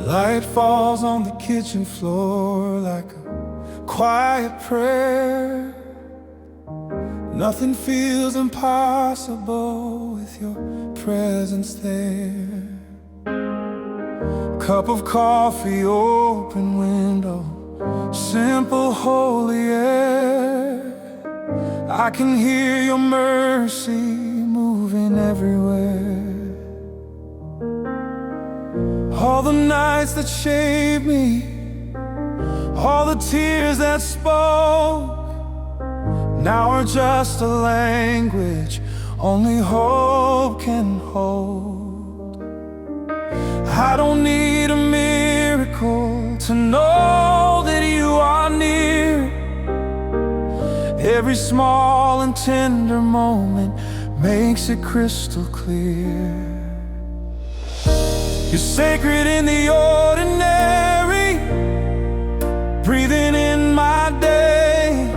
Light falls on the kitchen floor like a quiet prayer. Nothing feels impossible with your presence there. Cup of coffee, open window, simple holy air. I can hear your mercy moving everywhere. All the nights that shaped me, all the tears that spoke, now are just a language only hope can hold. I don't need a miracle to know that you are near. Every small and tender moment makes it crystal clear. You're sacred in the ordinary, breathing in my day.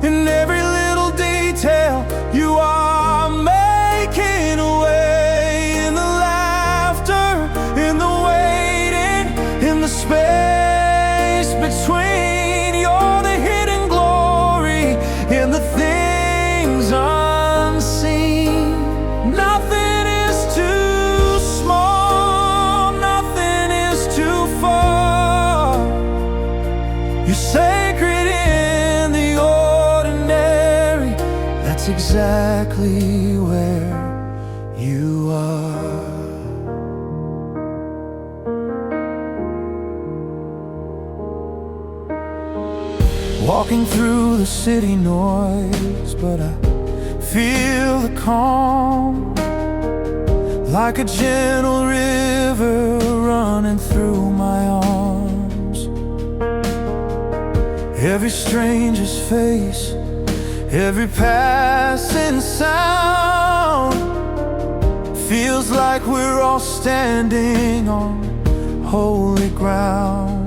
In every little detail, you are making a way. In the laughter, in the waiting, in the space between. You're the hidden glory in the things unseen. Nothing is too small, nothing is too far. You're sacred in the ordinary. That's exactly where you are. Walking through the city noise, but I feel the calm, like a gentle river running through my arms. Every stranger's face, every passing sound, feels like we're all standing on holy ground.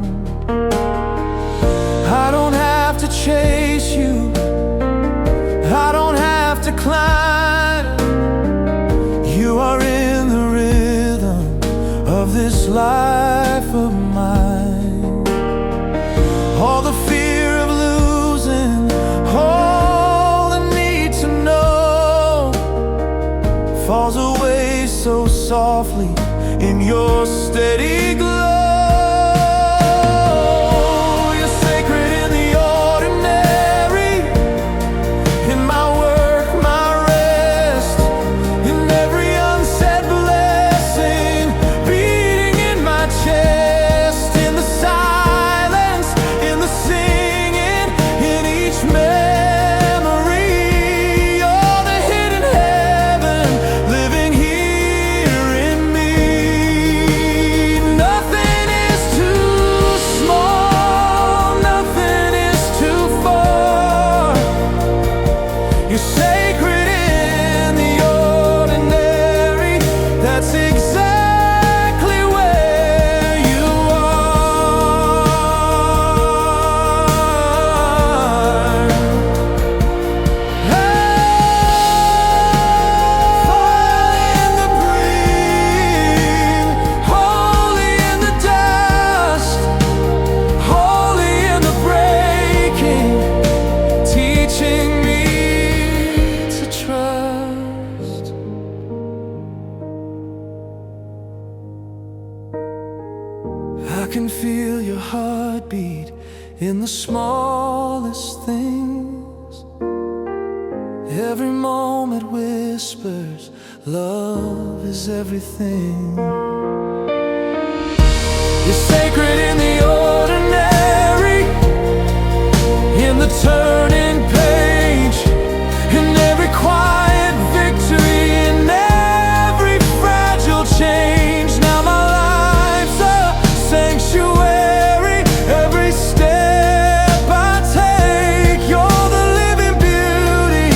I don't have to chase you, I don't have to climb. You are in the rhythm of this life of mine. All the fear of losing, all the need to know, falls away so softly in your steady glow. I can feel your heartbeat in the smallest things. Every moment whispers, love is everything. You're sacred in the ordinary, in the turning page, in every quiet victory, in every fragile change. Now my life's a sanctuary. Every step I take, you're the living beauty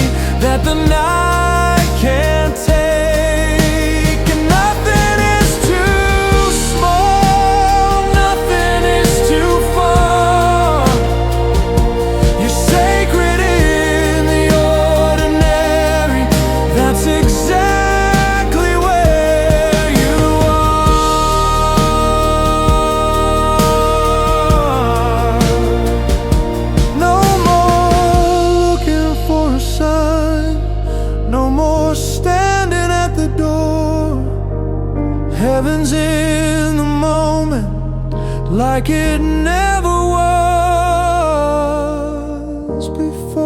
that the night can't take. And nothing is too small, nothing like it never was before.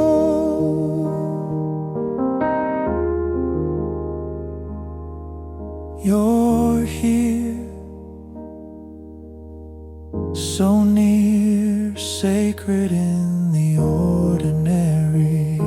You're here, so near, sacred in the ordinary.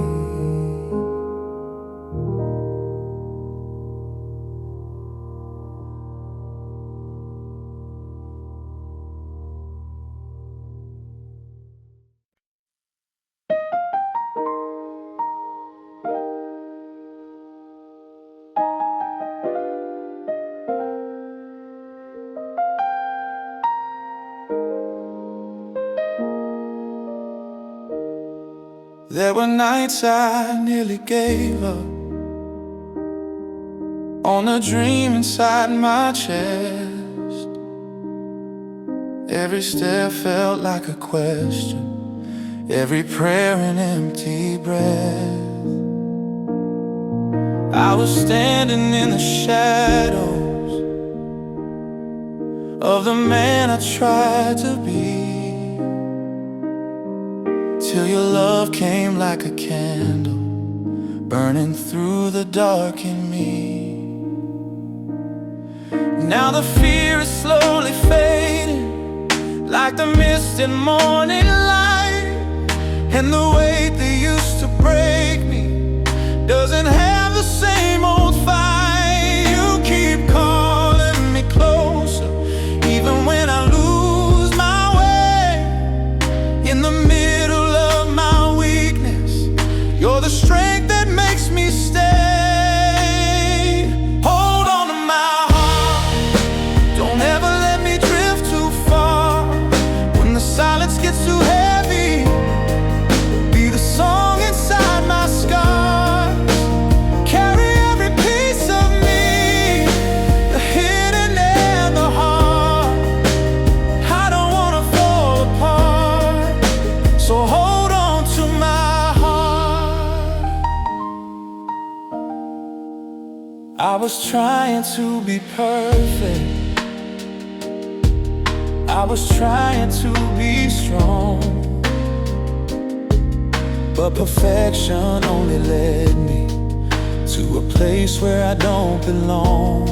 There were nights I nearly gave up on a dream inside my chest. Every step felt like a question, every prayer an empty breath. I was standing in the shadows of the man I tried to be, till your love came like a candle, burning through the dark in me. Now the fear is slowly fading, like the mist in morning light. And the weight that used to break me doesn't have the same old fight. You keep calling me closer, even when I lose my way. In the middle of my weakness, you're the strength that makes me stay. Hold on to my heart, don't ever let me drift too far. When the silence gets too heavy, be the song inside my scars. Carry every piece of me, the hidden and the heart. I don't wanna fall apart, so hold on to my heart. I was trying to be perfect, I was trying to be strong, but perfection only led me to a place where I don't belong.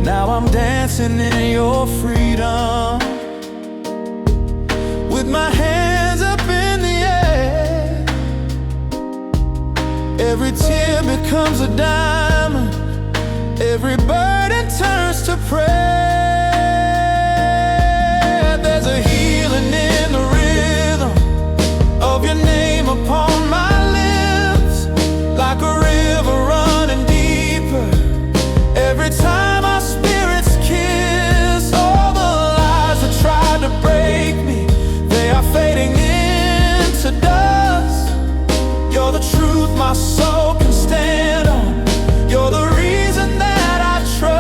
Now I'm dancing in your freedom, with my hands up in the air. Every tear becomes a diamond, every burden turns to prayer. There's a healing in the rhythm of your name upon my lips, like a river running deeper every time our spirits kiss. All the lies that tried to break me, they are fading into dust. You're the truth my soul can stand on, you're the reason that I trust.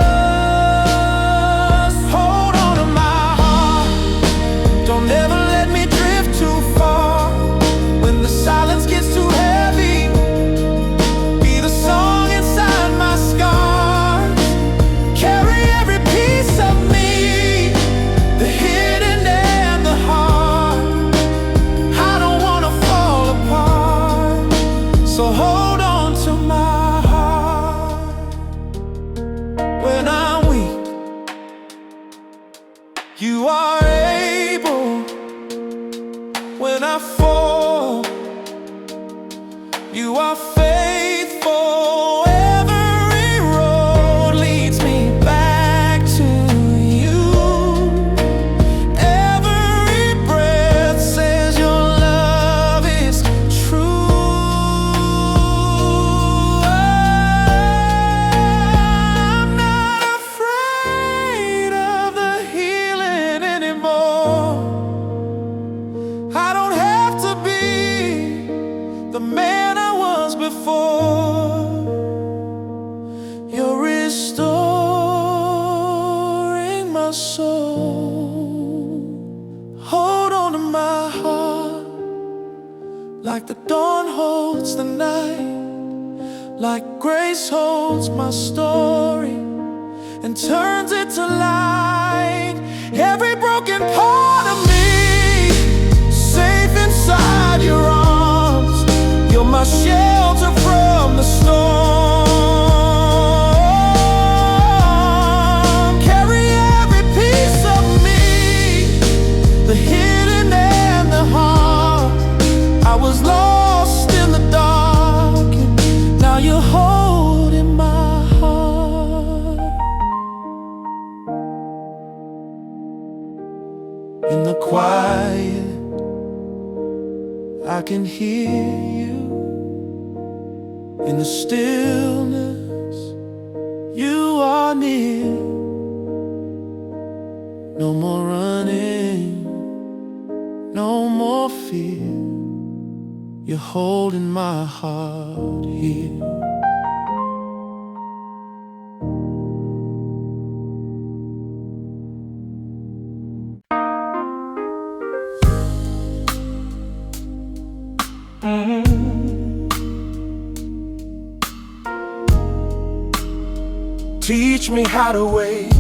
Hold on to my heart, don't ever let me drift too far. When the silence gets too heavy, be the song inside my scars. Carry every piece of me, the hidden and the heart. I don't wanna fall apart, so hold on to my heart. When I'm weak, you are able. When I fall, you are faithful. Every road leads me back to you. Every breath says your love is true. I'm not afraid of the healing anymore. I don't have to be the man I was before. You're restoring my soul. Hold on to my heart, like the dawn holds the night, like grace holds my story and turns it to light. In the quiet, I can hear you. In the stillness, you are near. No more running, no more fear. You're holding my heart here. Teach me how to wait,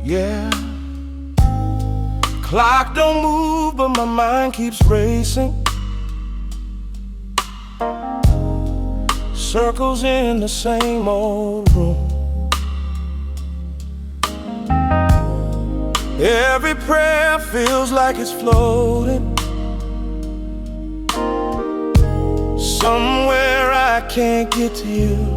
yeah. Clock don't move, but my mind keeps racing. Circles in the same old room. Every prayer feels like it's floating somewhere I can't get to you.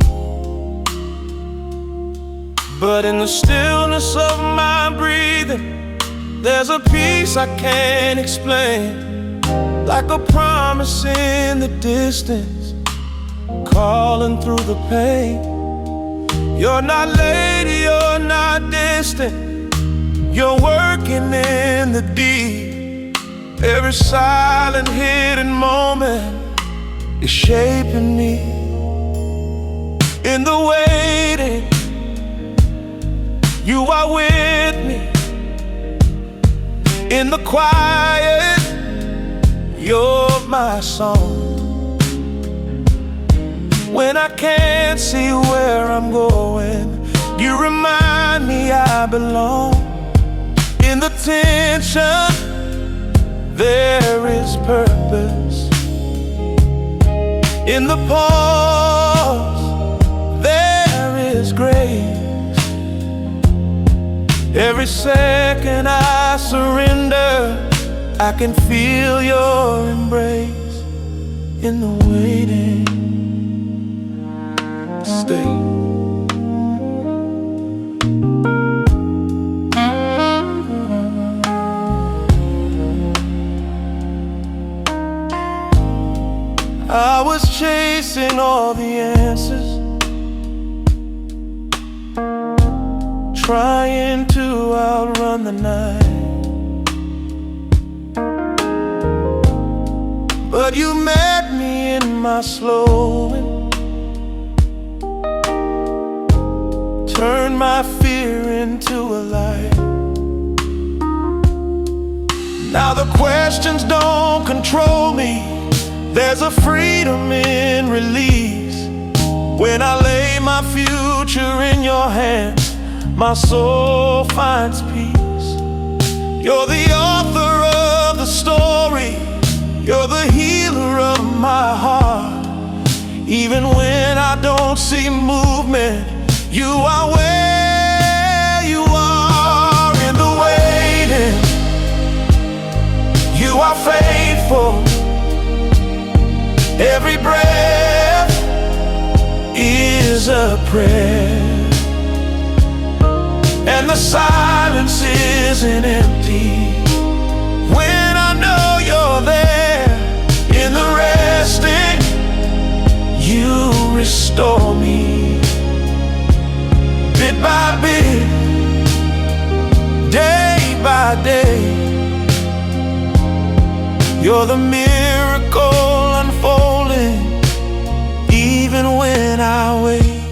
But in the stillness of my breathing, there's a peace I can't explain, like a promise in the distance, calling through the pain. You're not late, you're not distant, you're working in the deep. Every silent hidden moment is shaping me. In the waiting, you are with me. In the quiet, you're my song. When I can't see where I'm going, you remind me I belong. In the tension, there is purpose. In the pause, there is grace. Every second I surrender, I can feel your embrace. In the waiting, stay. I was chasing all the answers, trying to outrun the night, but you met me in my slowing, turned my fear into a light. Now the questions don't control me, there's a freedom in release. When I lay my future in your hands, my soul finds peace. You're the author of the story, you're the healer of my heart. Even when I don't see movement, you are where you are. In the waiting, you are faithful. Every breath is a prayer, and the silence isn't empty when I know you're there. In the resting, you restore me, bit by bit, day by day. You're the miracle unfolding, even when I wait.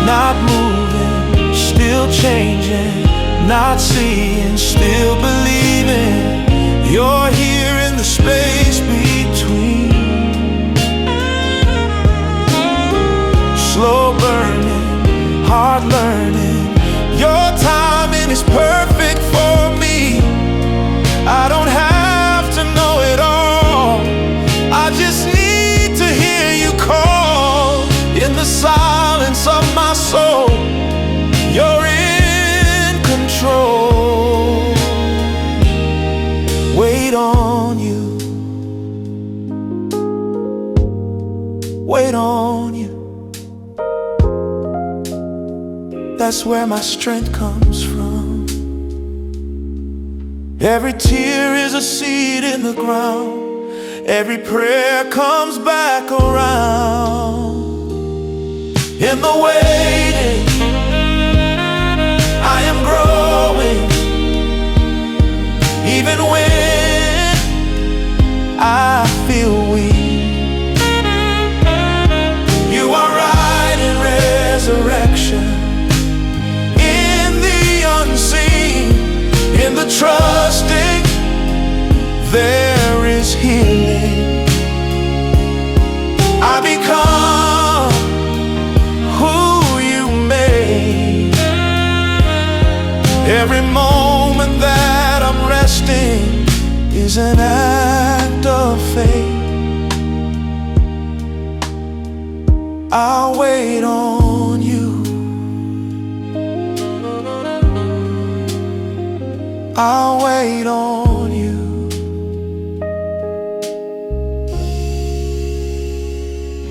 Not moving, still changing, not seeing, still believing. You're here in the space between. Slow burning, hard learning, your timing is perfect for me. I don't have to know it all, I just need to hear you call. In the silence of my soul, you're in control. Wait on you, wait on you. That's where my strength comes from. Every tear is a seed in the ground. Every prayer comes back around. In the waiting, I am growing. Even when I feel weak, you are right in resurrection. In the unseen, in the trusting, there is healing. I become who you made. Every moment that I'm resting is an act of faith. I'll wait on you. I'll wait on you.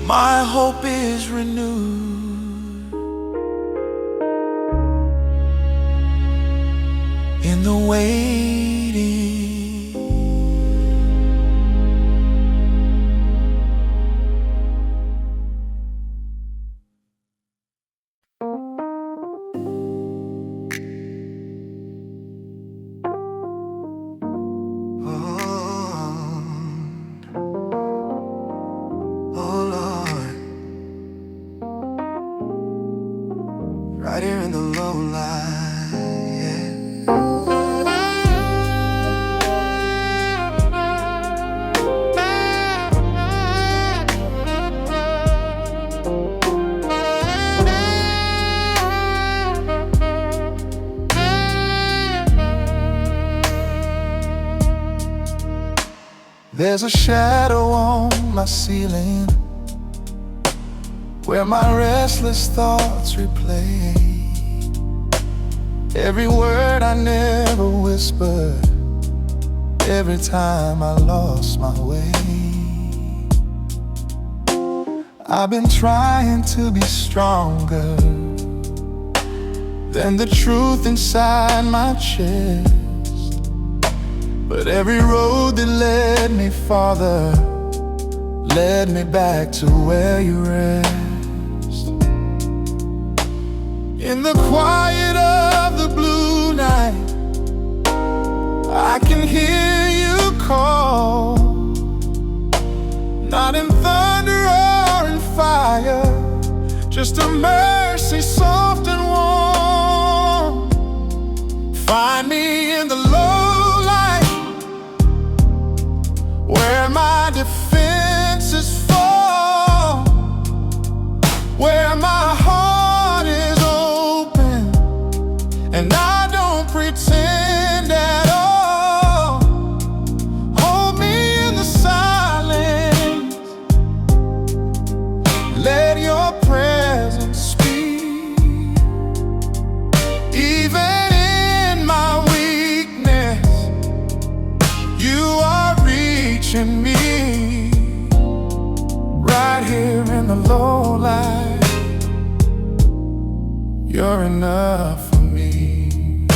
My hope is renewed in the waiting. Right here in the low light, yeah. There's a shadow on my ceiling where my restless thoughts replay. Every word I never whispered, every time I lost my way. I've been trying to be stronger than the truth inside my chest, but every road that led me farther led me back to where you rest. In the quiet of the blue night, I can hear you call, not in thunder or in fire, just a mercy soft and warm. Find me in the low light, where my defenses fall, where my heart is open and I don't pretend at all. Hold me in the silence, let your presence speak. Even in my weakness, you are reaching me. Right here in the low light, you're enough for me.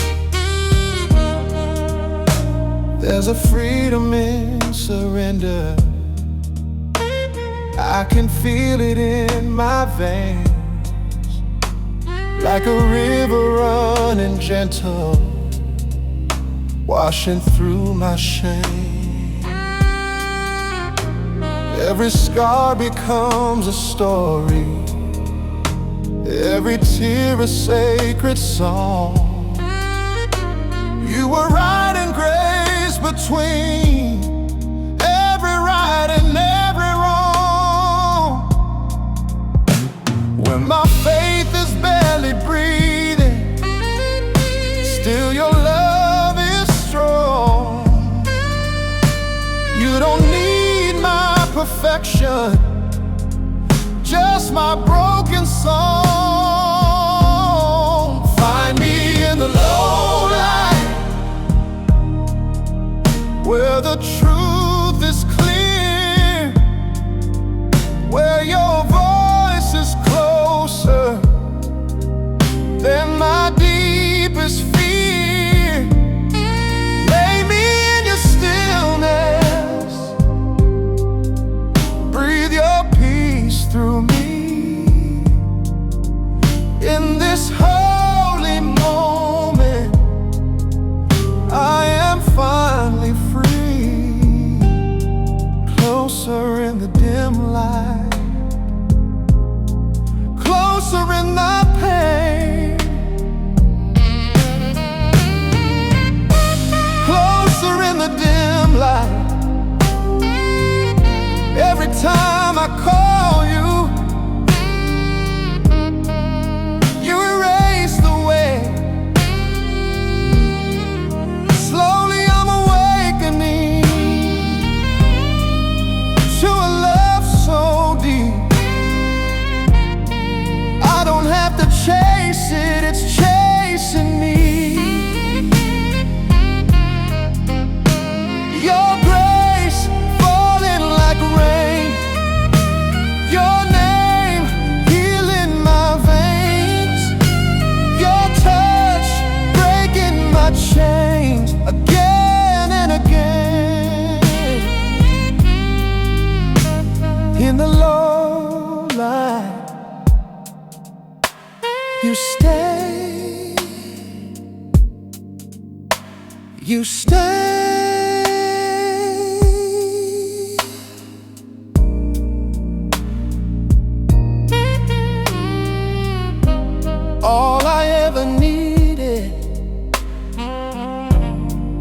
There's a freedom in surrender, I can feel it in my veins, like a river running gentle, washing through my shame. Every scar becomes a story, every tear a sacred song. You were right in grace between every right and every wrong. When my faith is barely breathing, still your love is strong. You don't need my perfection, just my broken song. Find me in the low light, where the truth is clear, where your voice is closer than my deepest fear. Lay me stay. You stay. All I ever needed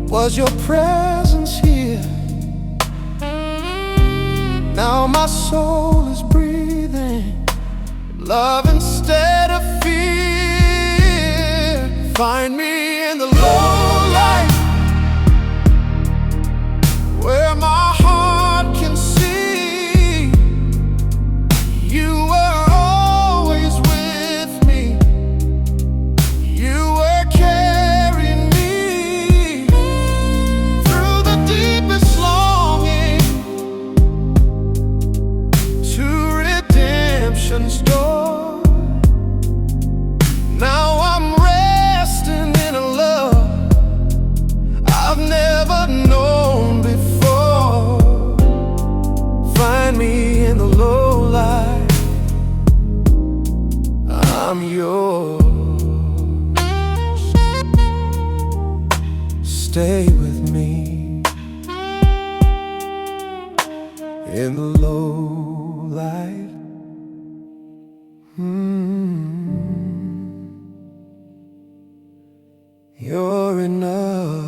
was your presence here. Now my soul is breathing love instead of fear. Find me in the low light, where my heart can see you were always with me. You were carrying me through the deepest longing to redemption's door. Now I'm resting in a love I've never known before. Find me in the low light, I'm yours. Stay with me in the low light. You're enough.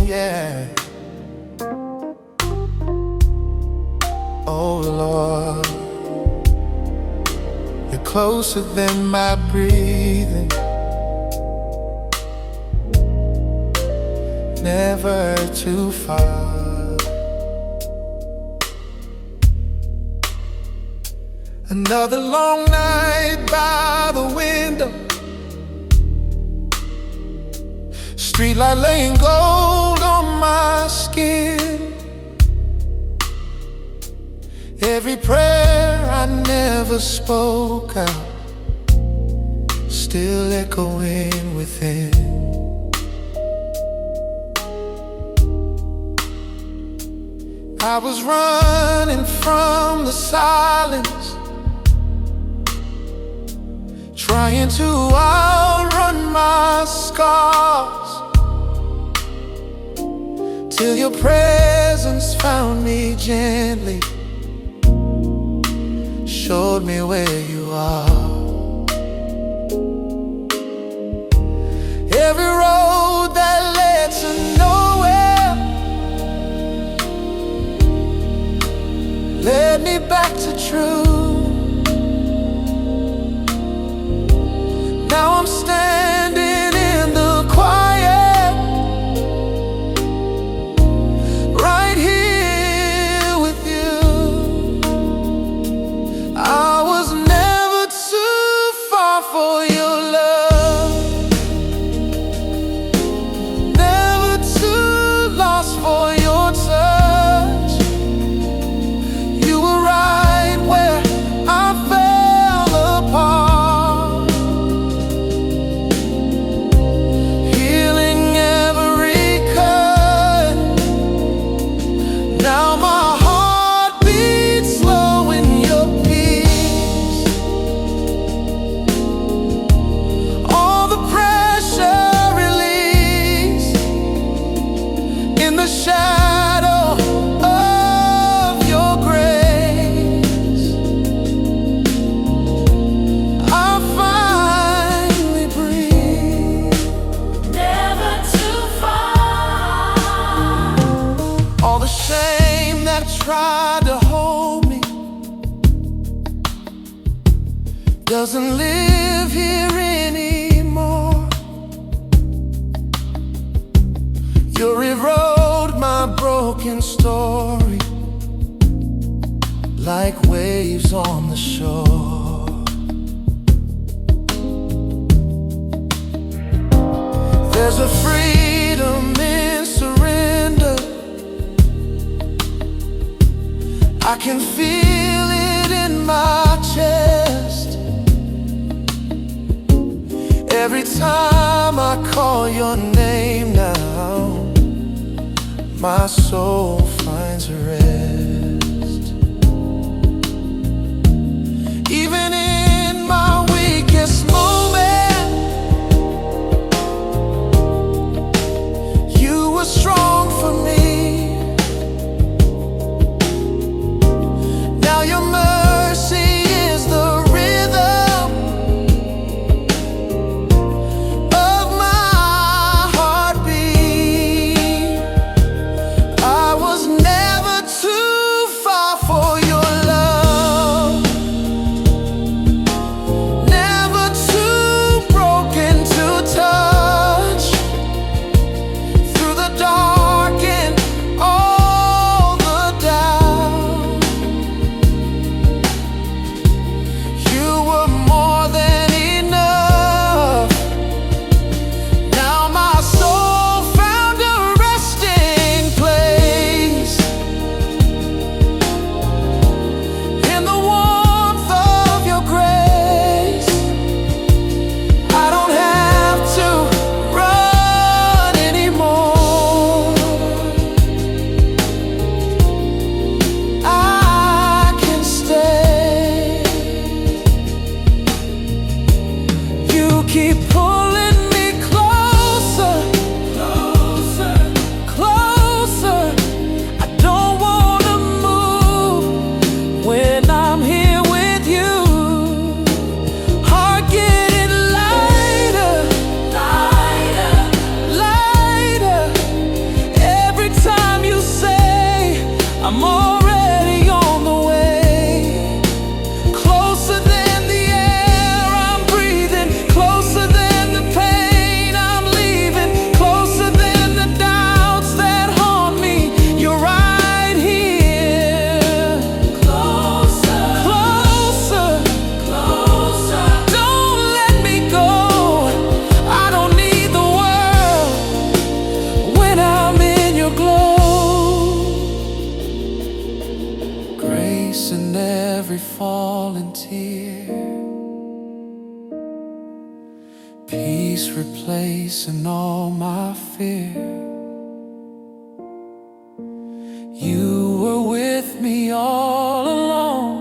Yeah. Oh Lord, you're closer than my breathing, never too far. Another long night by the window, streetlight laying gold on my skin. Every prayer I never spoke out, still echoing within. I was running from the silence, trying to outrun my scars, till your presence found me gently, showed me where you are. Every road that led to nowhere led me back to truth. Now I'm standing in the quiet, right here with you. I was never too far for your love, never too lost for your touch. You were right where I fell apart, healing every cut. Now my heart beats slow in your peace. All the pressure released in the shadow of your grace. I finally breathe. Never too far. All the shame that tried to hold me doesn't live here anymore. You rewrote my broken story like waves on the shore. There's a freedom in surrender, I can feel it in my chest. Every time I call your name now, my soul finds rest. Even in my weakest moment, you were strong for me. Now your mercy is the rhythm of my heartbeat. I was never too far for your love, never too broken to touch. Through the dark and all the doubt, you were more than enough. Now my soul found a resting place in the warmth of your grace. I don't have to run anymore. I can stay. You keep pulling me closer, closer, closer. I don't wanna move when I'm here with you. Heart getting lighter, lighter, lighter. Every time you say I'm already on the way. Closer than the air I'm breathing, closer than the pain I'm leaving, closer than the doubts that haunt me. You're right here. Closer, closer, closer. Don't let me go. I don't need the world when I'm in your glow. Grace in every fallen tear, peace replacing all my fear. You were with me all along,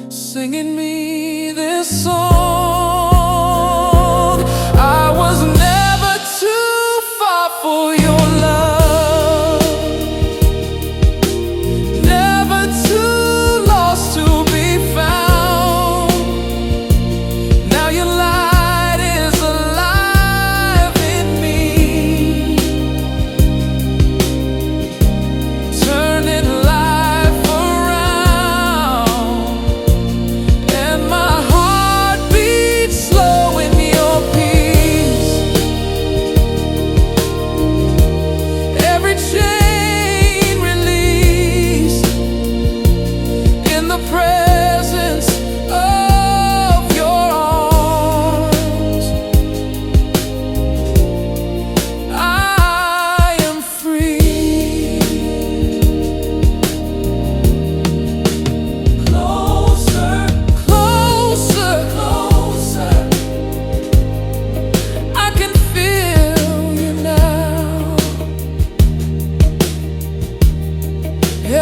singing me this song. I was never too far for your love, never too lost to be found. Now your light is alive in me, turning life around. And my heart beats slow in your peace. Every chain released in the presence of your arms. I am free. Closer, closer, closer. I can feel you now.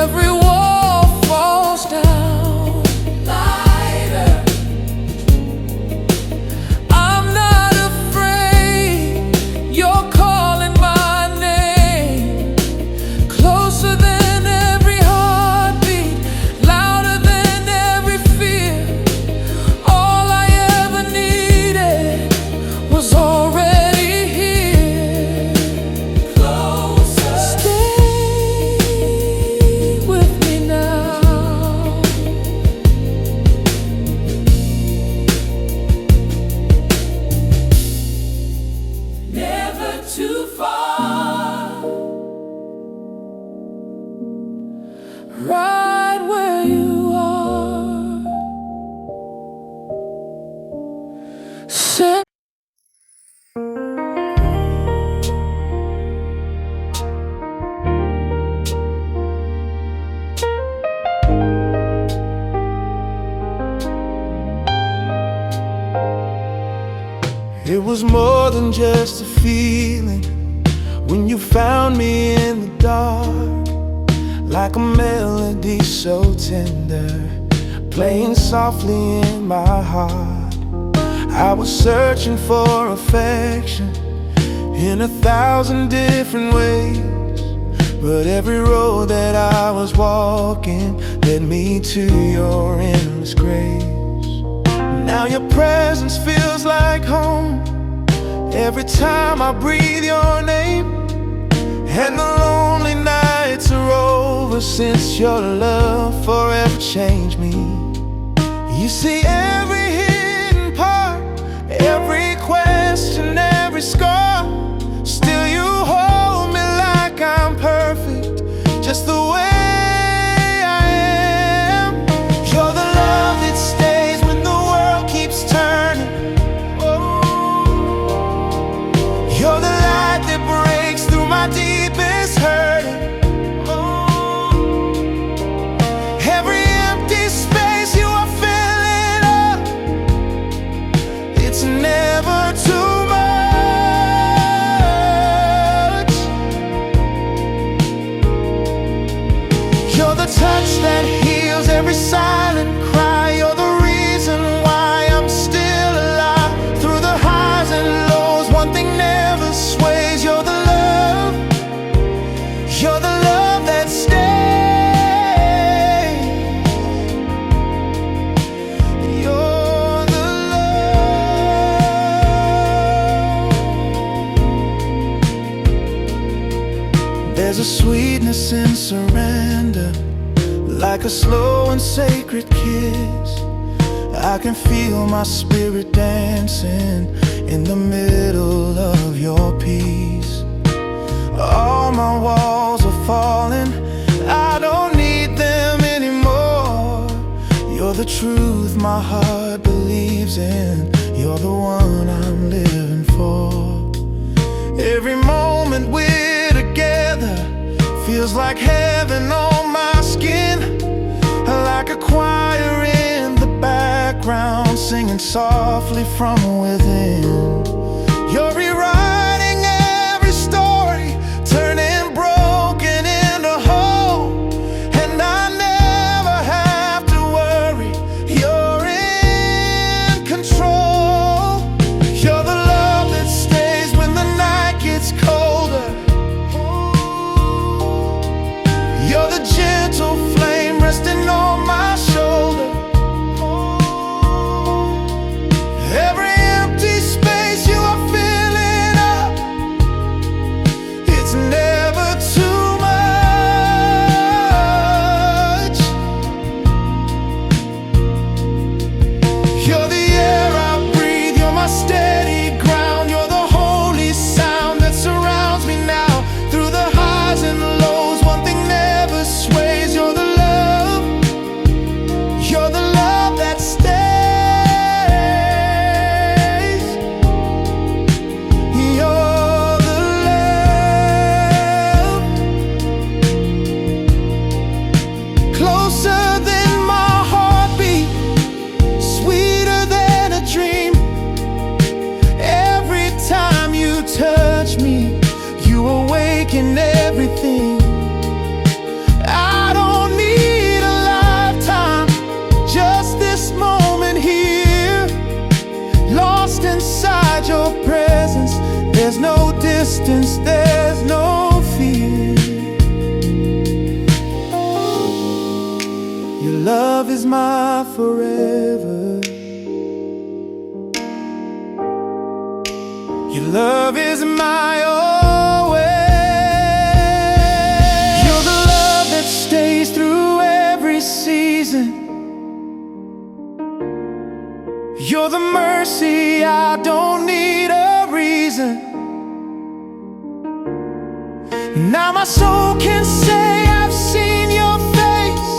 Every wall falls down lighter. I'm not afraid. You're calling my name. Closer than every heartbeat, louder than every fear. All I ever needed was already here. Closer, stay with me now. Never too far, right where you are. Set It was more than just a feeling when you found me in the dark, like a melody so tender, playing softly in my heart. I was searching for affection in 1,000 different ways, but every road that I was walking led me to your endless grace. Now your presence feels like home every time I breathe your name, and the lonely nights are over since your love forever changed me. You see every hidden part, every question, every scar. Still you hold me like I'm perfect, just the way I am. You're the love that stays when the world keeps turning. Oh, you're the light that breaks through my deepest hurting. Oh, every empty space you are filling up, it's never too much. You're the touch that heals every silent cry. You're the reason why I'm still alive. Through the highs and lows, one thing never sways. You're the love, you're the love that stays. You're the love. There's a sweetness in surrender, like a slow and sacred kiss. I can feel my spirit dancing in the middle of your peace. All my walls are falling, I don't need them anymore. You're the truth my heart believes in. You're the one I'm living for. Every moment we're together feels like heaven on my skin, like a choir in the background singing softly from within. You're rewriting every story, turning broken into whole, and I never have to worry. You're in control. You're the love that stays when the night gets colder. You're the gentle flame resting on my shoulder. Every empty space you are filling up, it's never too much. You're the air I breathe, you're my steady ground. You're the holy sound that surrounds me now. Through the highs and lows, one thing never sways. You're the love, you're the love that stays. You're the love, closer than my heartbeat, sweeter than a dream. Every time you touch me, you awaken everything. I don't need a lifetime, just this moment here, lost inside your presence. There's no distance, there's no fear. Your love is my forever. Your love is my always. You're the love that stays through every season. You're the mercy, I don't need a reason. Now my soul can say I've seen your face,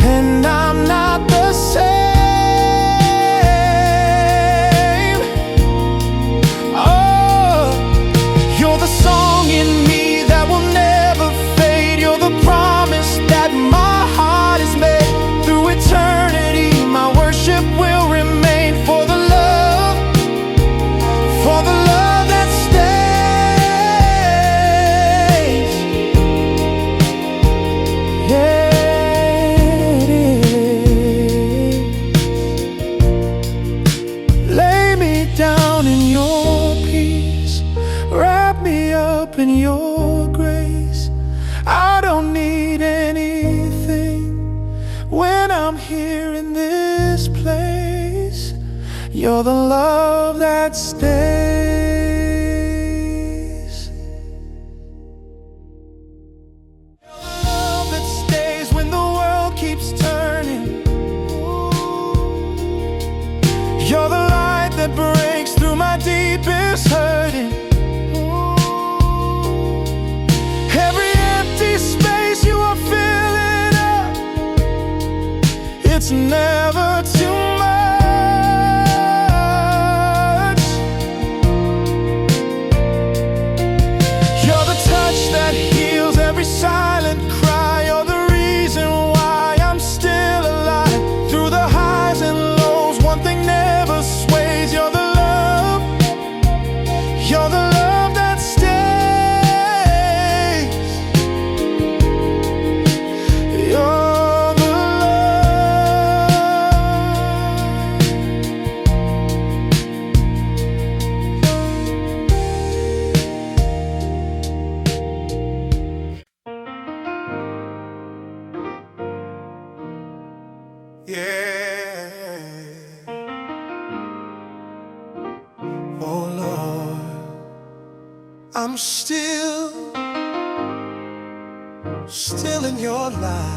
and I'm not the same. Oh, you're the song in me that will never fade. You're the promise that my heart has made. Through eternity, my worship will remain. For the love You're the love that stays. You're the love that stays when the world keeps turning. You're the light that breaks through my deepest hurting. Every empty space you are filling up, it's never too much. You're the touch that heals every silent cry. You're the reason why I'm still alive. Through the highs and lows, one thing never sways. You're the love. You're the love that stays. You're the yeah. Oh Lord, I'm still in your light.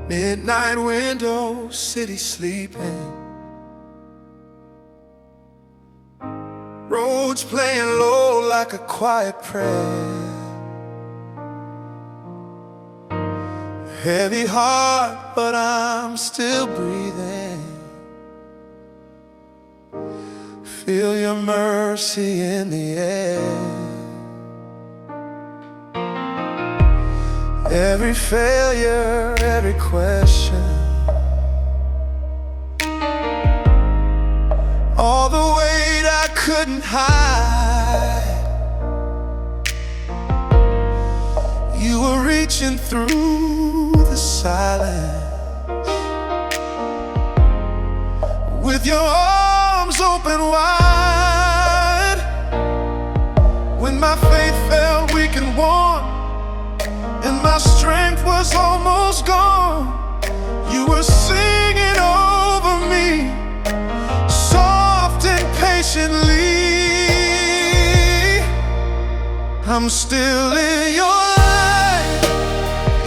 Midnight window, city sleeping, roads playing low like a quiet prayer. Heavy heart, but I'm still breathing. Feel your mercy in the air. Every failure, every question, all the weight I couldn't hide, you were reaching through the silence with your arms open wide. When my faith felt weak and worn, and my strength was almost gone, you were singing over me, soft and patiently. I'm still in your light,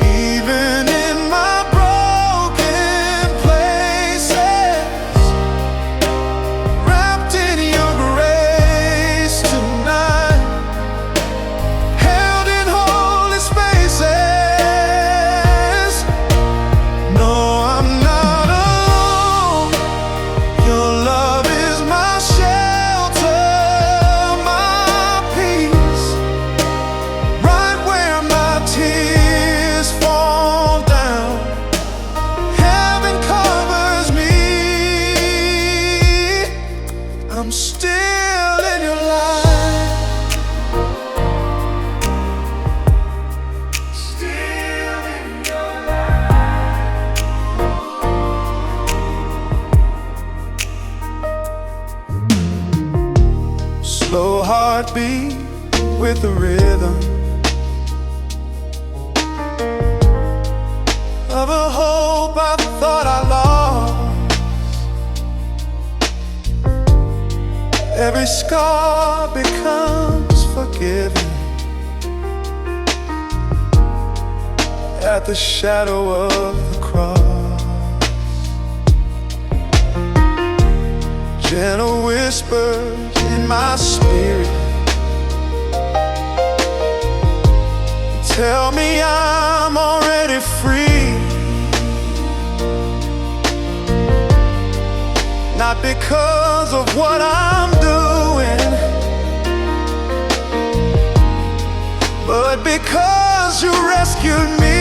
even in my broken places, wrapped in your grace tonight, held in holy spaces. No, I'm not alone. Your love is my shelter, my peace, right where my tears fall down. Heaven covers me. I'm still in your light. Still in your light. Slow heartbeat with the rhythm of a hope I thought I lost. Every scar becomes forgiven at the shadow of the cross. Gentle whispers in my spirit tell me I'm already free. Not because of what I'm doing, but because you rescued me.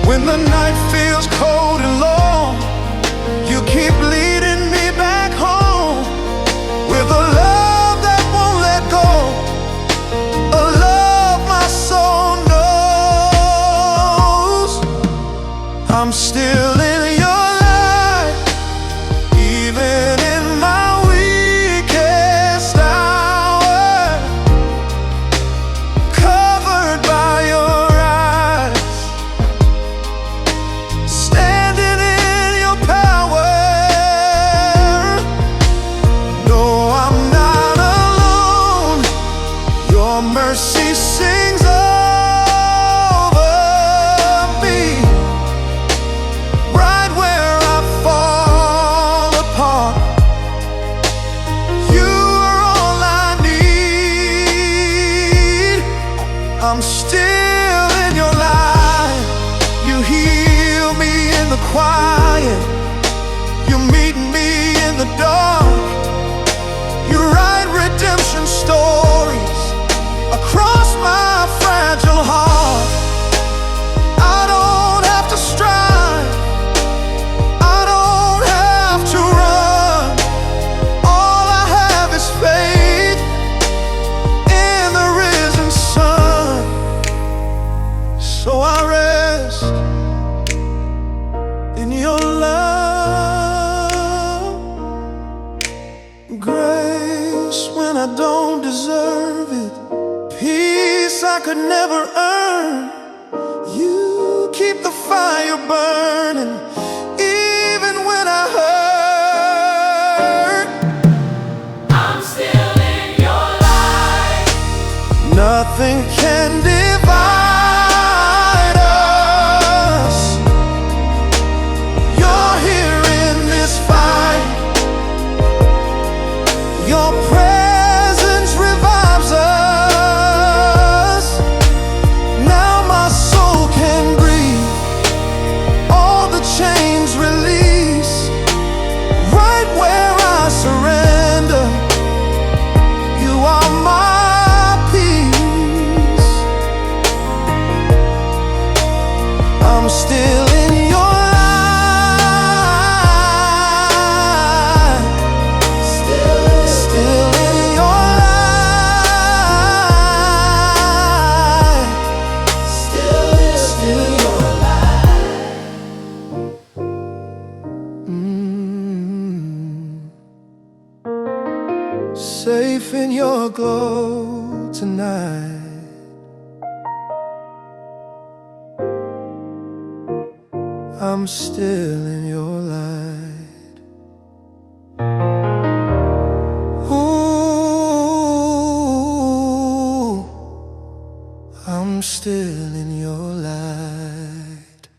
When the night feels cold and long, you keep leading me back home with a love that won't let go, a love my soul knows. I'm still in your light, even in my weakest hour, covered by your eyes. still in your light. You heal me in the quiet. You meet me in the dark. You write redemption stories across my fragile heart. I don't have to strive, I don't have to run. All I have is faith in the risen sun. So I rest in your love, grace when I don't deserve it, peace I could never earn. You keep the fire burning even when I hurt. I'm still in your light. Nothing can divide us. You're here in this fight. Your presence revives us. Now my soul can breathe, all the chains release. Right where I surrender, you are my peace. I'm still in your light. Still in your light. Still your light. Safe in your glow tonight. I'm still in your light. Ooh, I'm still in your light.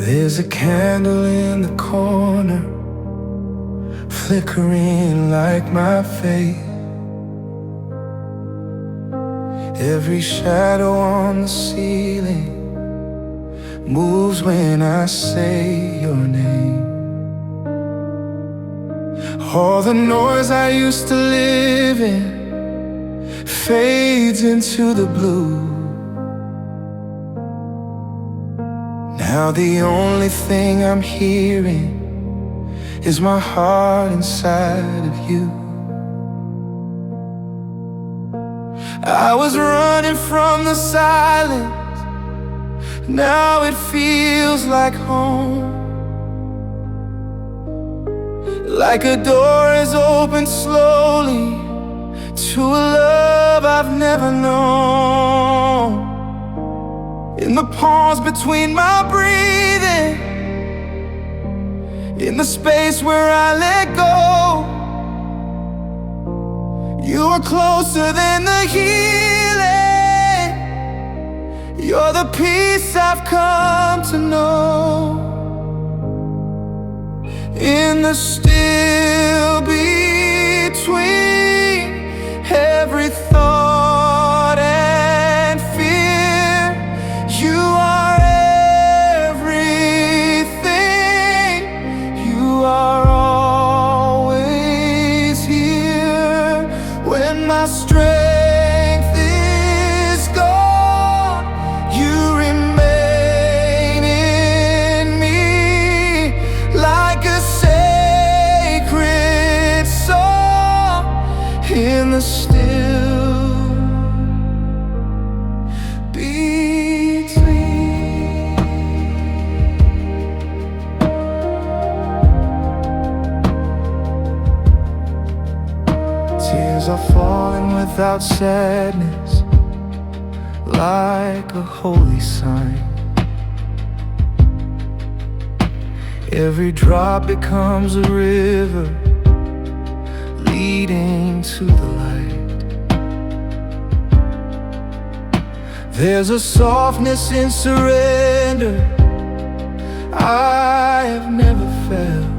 There's a candle in the corner, flickering like my faith. Every shadow on the ceiling moves when I say your name. All the noise I used to live in fades into the blue. Now the only thing I'm hearing is my heart inside of you. I was running from the silence, now it feels like home. Like a door is opened slowly to a love I've never known. In the pause between my breathing, in the space where I let go, you are closer than the healing. You're the peace I've come to know. In the still between every thought and fear, you are everything. You are always here. When my strength is gone, you remain in me like a sacred song in the still between. Tears are falling without sadness, like a holy sign. Every drop becomes a river leading to the light. There's a softness in surrender I have never felt,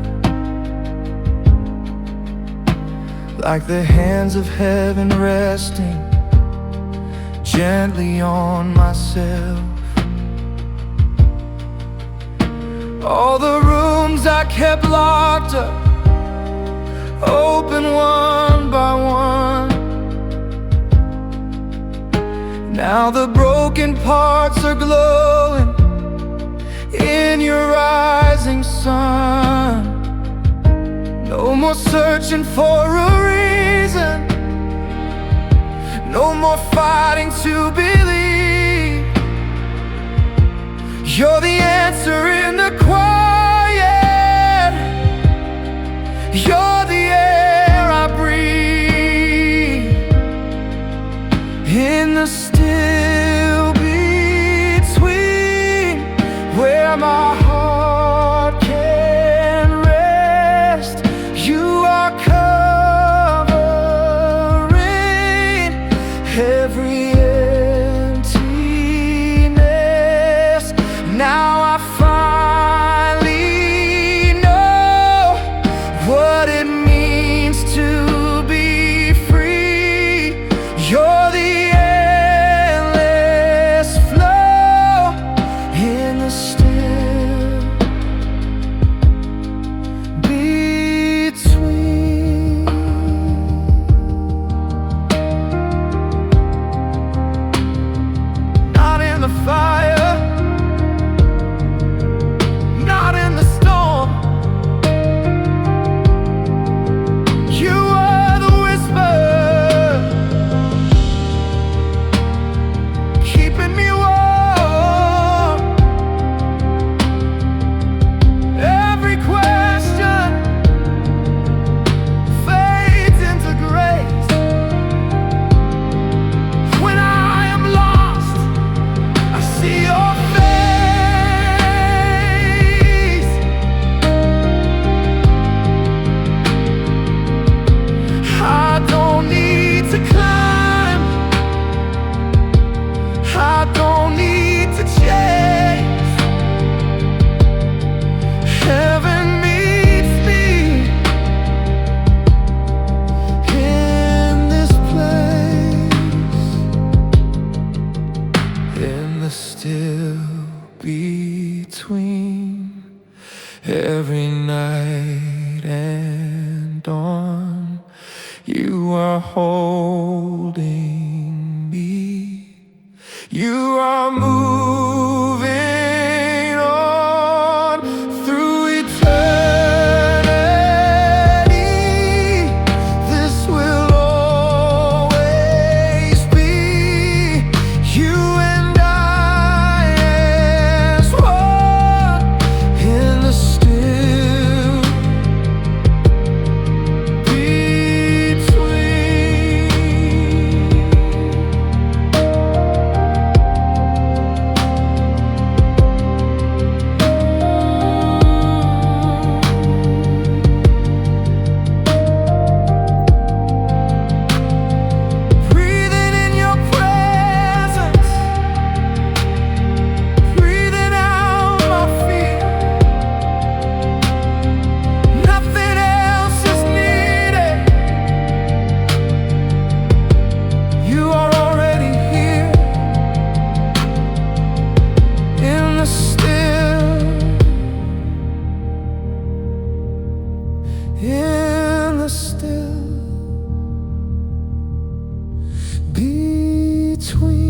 like the hands of heaven resting gently on myself. All the rooms I kept locked up open one by one. Now the broken parts are glowing in your rising sun. No more searching for a reason, no more fighting to believe. You're the answer in the quiet. You're the air I breathe. In the still between, where my heart can rest, you are covering every emptiness. Now I finally know what it means to be free. You're the endless flow in the still between. Not in the fire, not in the storm. You are the whisper, keeping me warm. Every question fades into grace. When I am lost, I see your face. I don't need to climb, I don't need to chase. Heaven meets me in this place, in the still between. Every night and dawn, you are holding me. You are moving on through eternity. This will always be you and I as one in the still breathing in your presence, breathing out my fear. Nothing else is needed. You are already here in the still, in the still between.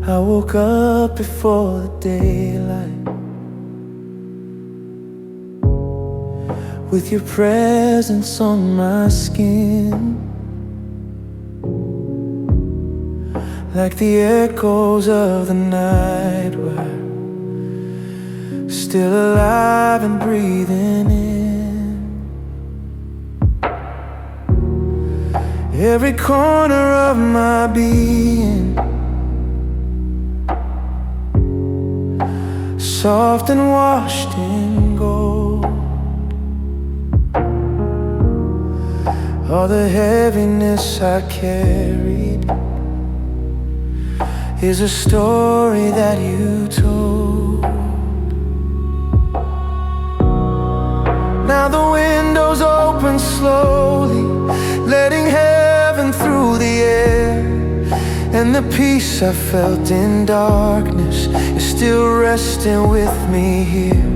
I woke up before the daylight, with your presence on my skin. like the echoes of the night were still alive and breathing in. Every corner of my being, soft and washed in gold. All the heaviness I carried is a story that you told. Now the windows open slowly, letting heaven through the air, and the peace I felt in darkness is still resting with me here.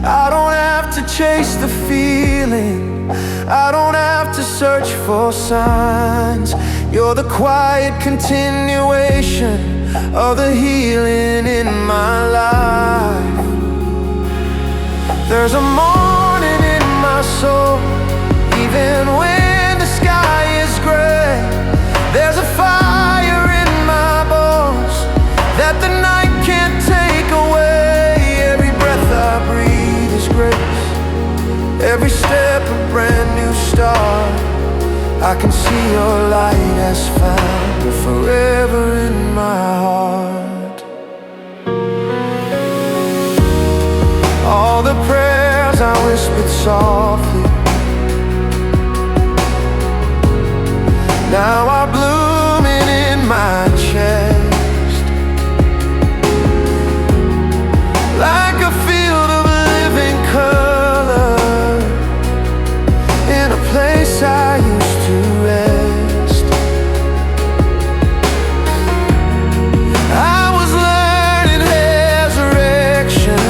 I don't have to chase the feeling, I don't have to search for signs. You're the quiet continuation of the healing in my life. There's a morning in my soul, even when the sky is gray. There's a fire in my bones that the night can't take away. Every breath I breathe is grace, every step a brand new start. I can see your light has found forever in my heart. All the prayers I whispered softly now are blooming in my chest, like a field of living color in a place I used to rest. I was learning resurrection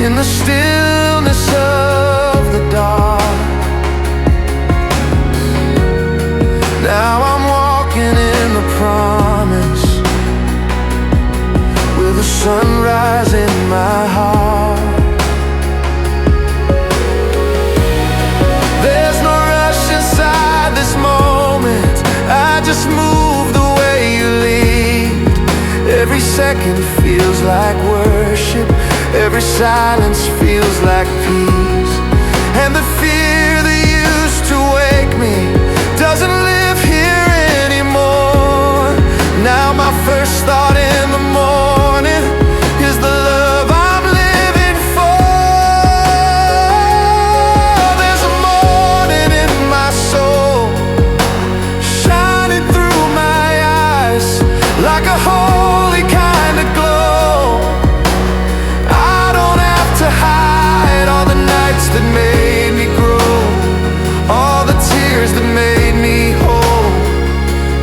in the stillness of the dark. Now I'm walking in the promise, with the sunrise in my heart. There's no rush inside this moment, I just move the way you lead. Every second feels like worship, every silence feels like peace. And the fear that used to wake me doesn't live here anymore. Now my first thought in the morning is the love I'm living for. There's a morning in my soul, shining through my eyes like a holy kind of glow. I don't have to hide all the nights that made me grow, all the tears that made me whole.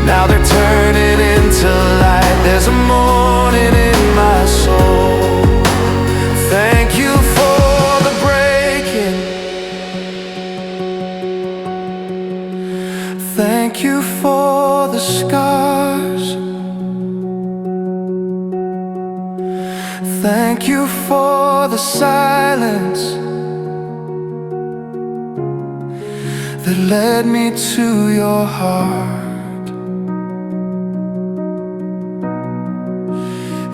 Now they're turning into light. There's a morning in my soul. Thank you for the breaking, thank you for the scars, thank you for the silence that led me to your heart.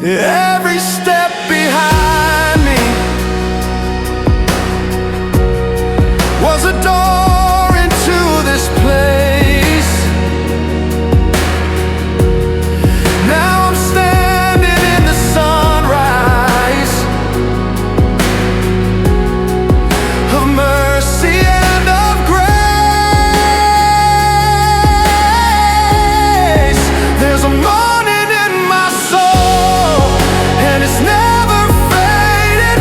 Every step behind me was a door into this place. Now I'm standing in the sunrise of mercy and of grace. There's a morning in my soul, and it's never faded.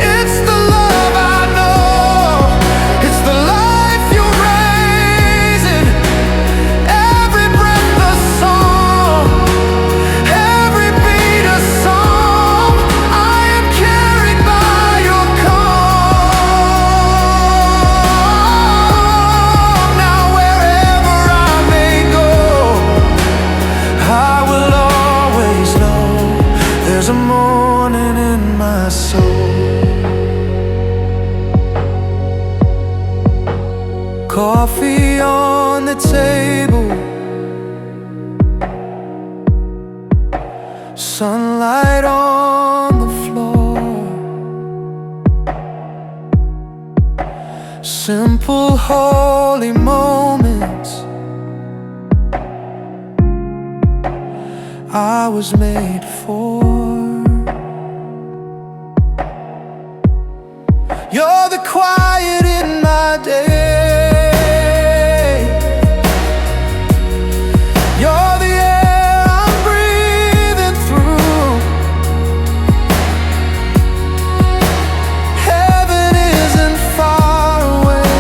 It's the love I know, it's the life you're raising. Every breath a song, every beat a song. I am carried by your calm. Now wherever I may go, I will always know there's a morning in my soul. Coffee on the table, sunlight on the floor, simple holy moments I was made for. You're the quiet in my day, you're the air I'm breathing through. Heaven isn't far away,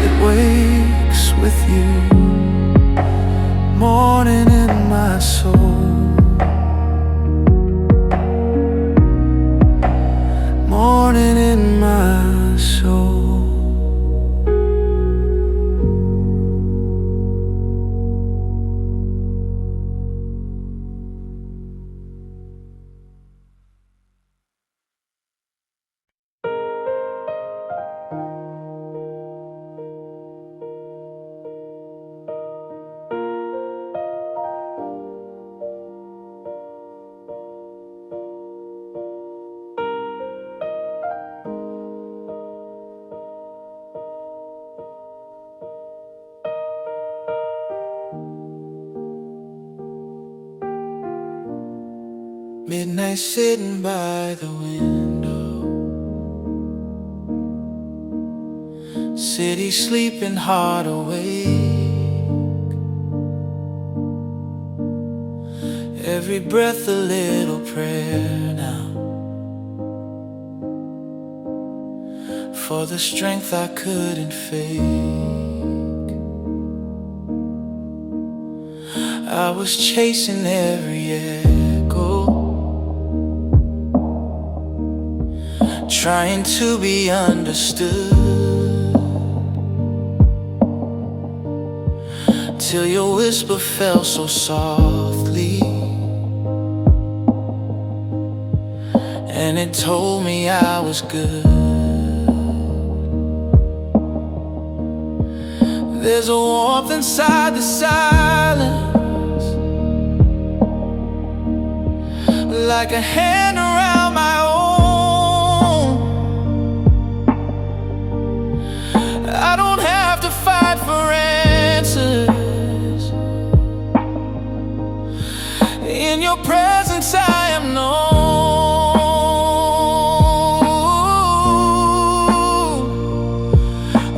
it wakes with you. Morning in my soul, morning in my soul. Midnight sitting by the window, city sleeping, heart awake. Every breath a little prayer now, for the strength I couldn't fake. I was chasing every echo, trying to be understood, till your whisper fell so softly, and it told me I was good. There's a warmth inside the silence, like a hand around my own. I don't have to fight for answers. In your presence I am known.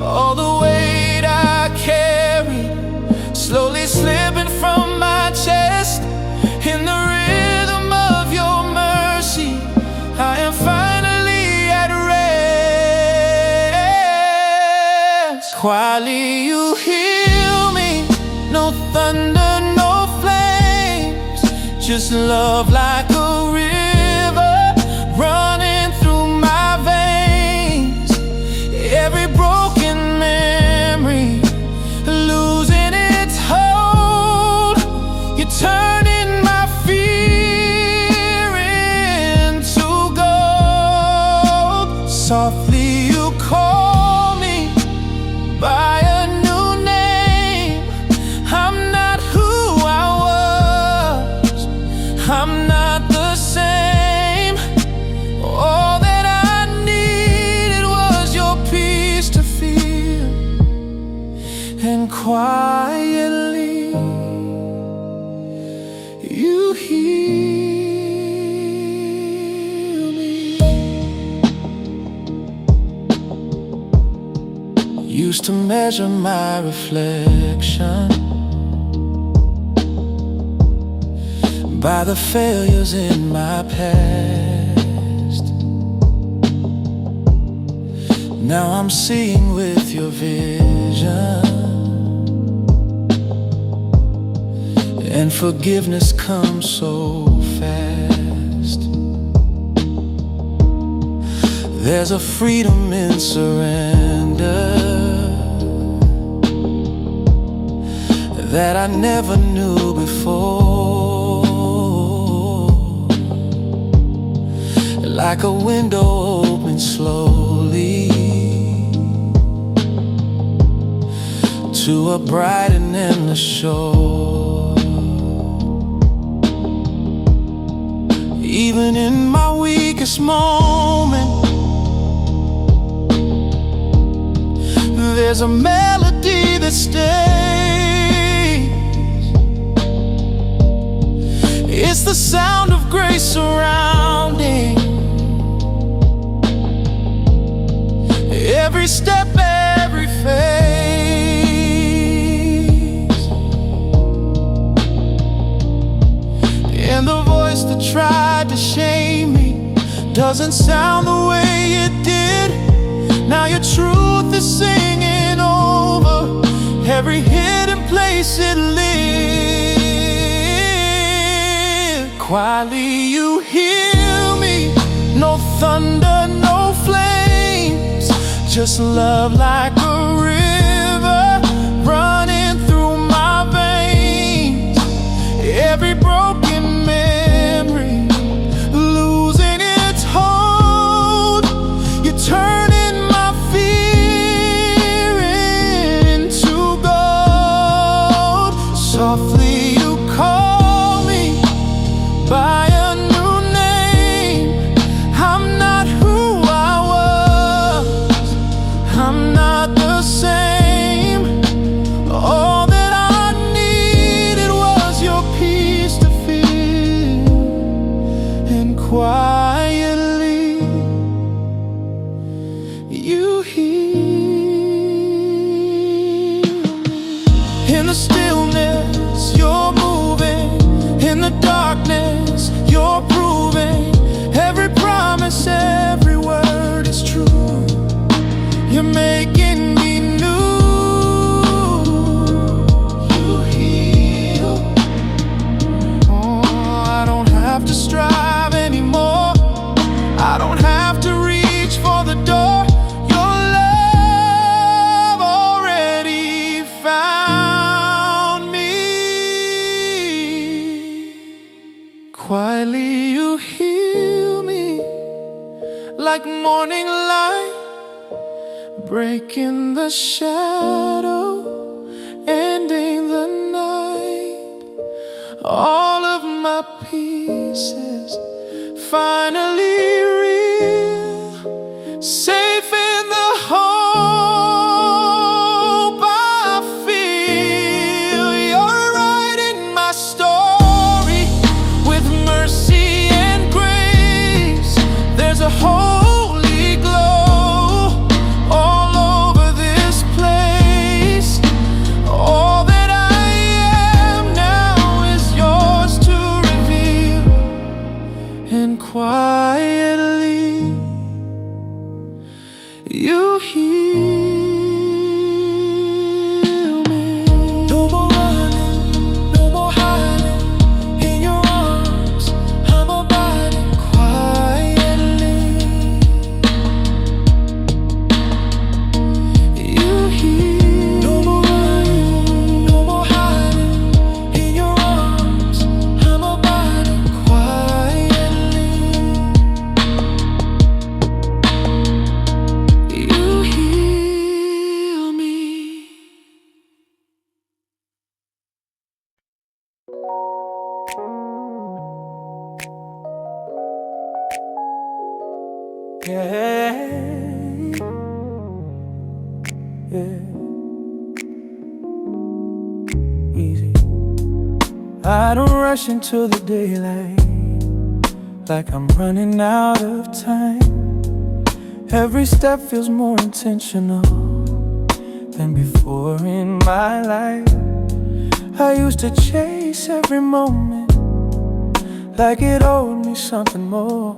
All the weight I carried slowly slipping from my chest, in the rhythm of your mercy I am finally at rest. Quietly you heal me, no thunder, no flames, just love like a river running through my veins. Every broken memory losing its hold, you're turning my fear into gold. Softly you call me by a new name. I'm not who I was, I'm not the same. All that I needed was your peace to feel, and quietly you heal me. Used to measure my reflection by the failures in my past. Now I'm seeing with your vision, and forgiveness comes so fast. There's a freedom in surrender that I never knew before. Like a window open slowly, to a brightening the shore. Even in my weakest moment, there's a melody that stays. It's the sound of grace surrounding every step, every phase. And the voice that tried to shame me doesn't sound the way it did. Now your truth is singing over every hidden place it lived. Quietly you heal me, no thunder, no flames, just love like a river running through my veins. Every broken memory losing its hold. You turning my fear into gold. Softly you call me by a new name. I'm not who I was, I'm not the same. All that I needed was your peace to feel. And quietly you heal me. In the stillness you're moving, in the darkness you're proving every promise, every word is true. You're making me new. You heal. Oh, I don't have to strive anymore. I don't have to reach for the door. Your love already found me. Quietly you heal me like morning light, breaking the shadow, ending the night. All of my pieces finally real, safe in the hope I feel. You're writing my story with mercy and grace. There's a holy glow all over this place. All that I am now is yours to reveal. And quietly you heal me. No more running, no more hiding. In your arms I'm abiding quietly. You heal. No more running, no more hiding. In your arms I'm abiding quietly. You heal me. Yeah, yeah, easy. I don't rush into the daylight like I'm running out of time. Every step feels more intentional than before in my life. I used to chase every moment like it owed me something more.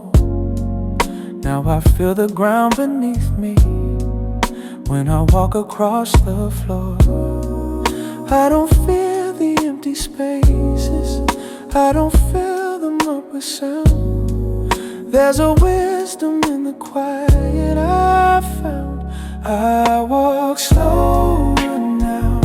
Now I feel the ground beneath me when I walk across the floor. I don't feel the empty spaces, I don't fill them up with sound. There's a wisdom in the quiet I found. I walk slower now,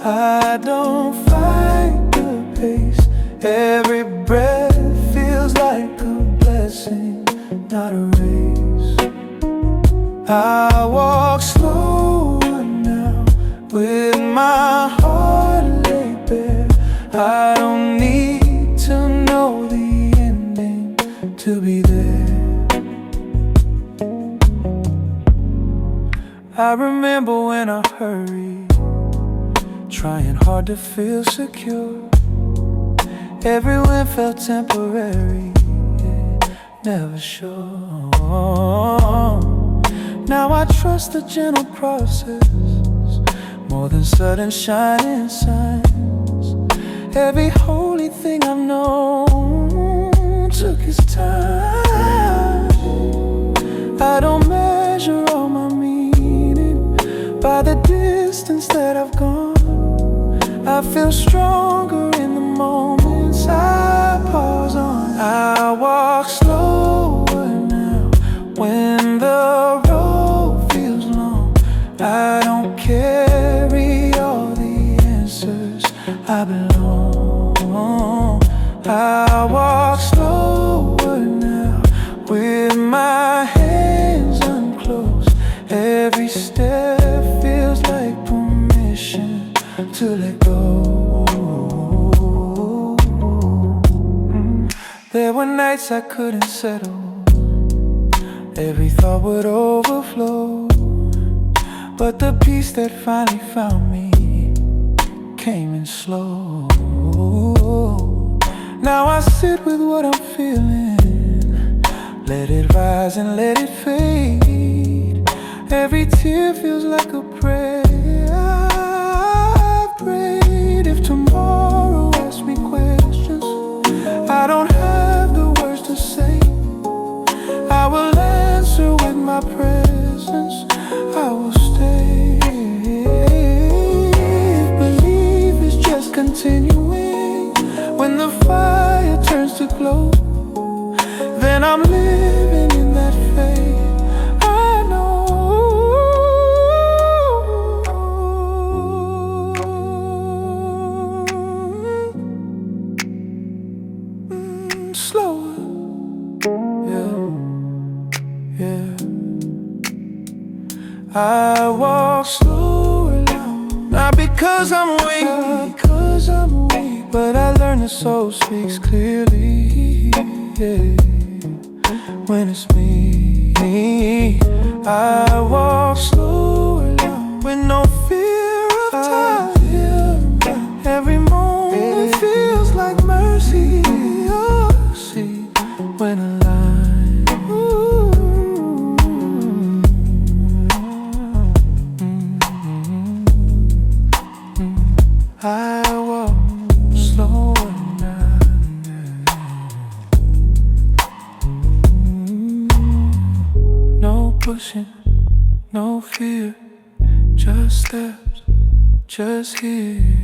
I don't fight the pace. Every breath feels like a blessing, not a race. I walk slower now with my hard to feel secure. Every win felt temporary, never sure. Now I trust the gentle process more than sudden shining signs. Every holy thing I've known took its time. I don't measure all my meaning by the distance that I've gone. I feel stronger in the moments I pause on. I walk slower now when the road feels long. I don't carry all the answers, I belong. I walk slower now with my hands unclosed. Every step feels like permission to let go. There were nights I couldn't settle. Every thought would overflow. But the peace that finally found me came in slow. Now I sit with what I'm feeling, let it rise and let it fade. Every tear feels like a prayer I've prayed. If tomorrow asks me questions, I don't have the words to say. I will answer with my presence, I will stay. If belief is just continuing when the fire turns to glow, then I'm living in that faith. I know. Slower, yeah. I walk slower now, not because I'm weak, but I learned the soul speaks clearly, yeah. When it's me, I walk slower now with no fear of time. Every moment feels like mercy, oh, see, when aligned. I walk slower now. No pushing, no fear, just steps, just here.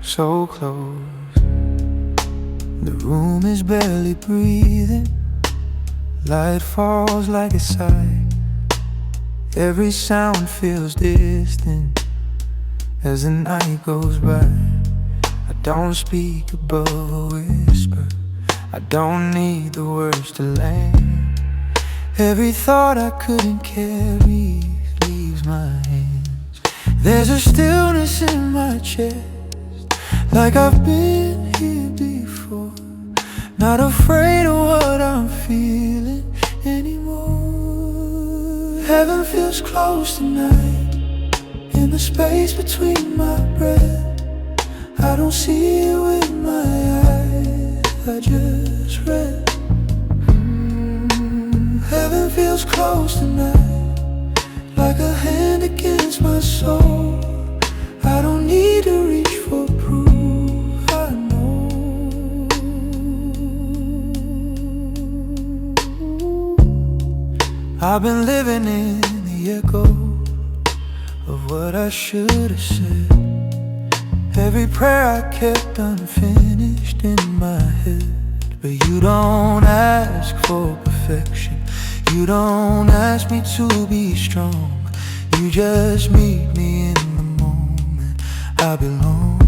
So close, the room is barely breathing. Light falls like a sigh. Every sound feels distant as the night goes by. I don't speak above a whisper, I don't need the words to land. Every thought I couldn't carry leaves my hands. There's a stillness in my chest, like I've been here before. Not afraid of what I'm feeling anymore. Heaven feels close tonight, in the space between my breath. I don't see it with my eyes, I just read. Heaven feels close tonight, like a hand against my soul. I don't need to reach for proof, I know. I've been living in the echo of what I should have said. Every prayer I kept unfinished in my head. But you don't ask for perfection, you don't ask me to be strong. You just meet me in the moment I belong.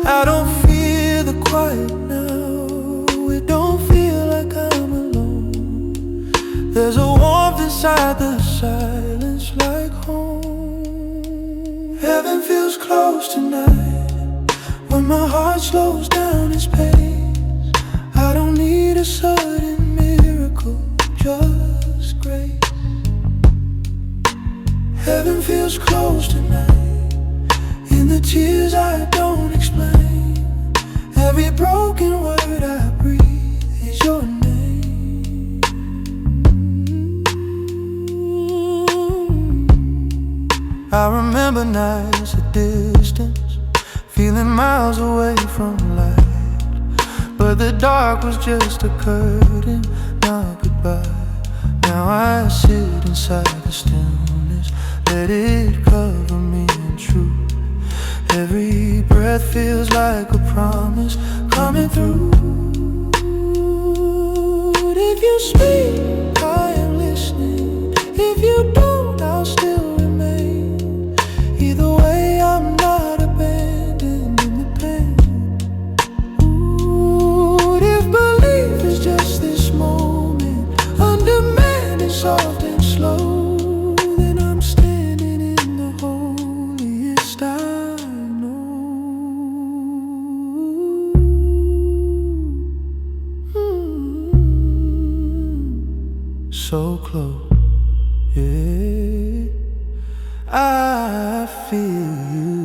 I don't fear the quiet now, it don't feel like I'm There's a warmth inside the silence like home. Heaven feels close tonight when my heart slows down its pace. I don't need a sudden miracle, just grace. Heaven feels close tonight in the tears I don't explain. Every broken word I breathe is your name. I remember nights at distance, feeling miles away from light, but the dark was just a curtain, not goodbye. Now I sit inside the stillness, let it cover me in truth. Every breath feels like a promise coming through. If you speak, I am listening. If you don't, I'll still remain. Either way, I'm not abandoned in the pain. Ooh, if belief is just this moment, undemanding, soft and slow, then I'm standing in the holiest I know. So close, yeah, I feel you.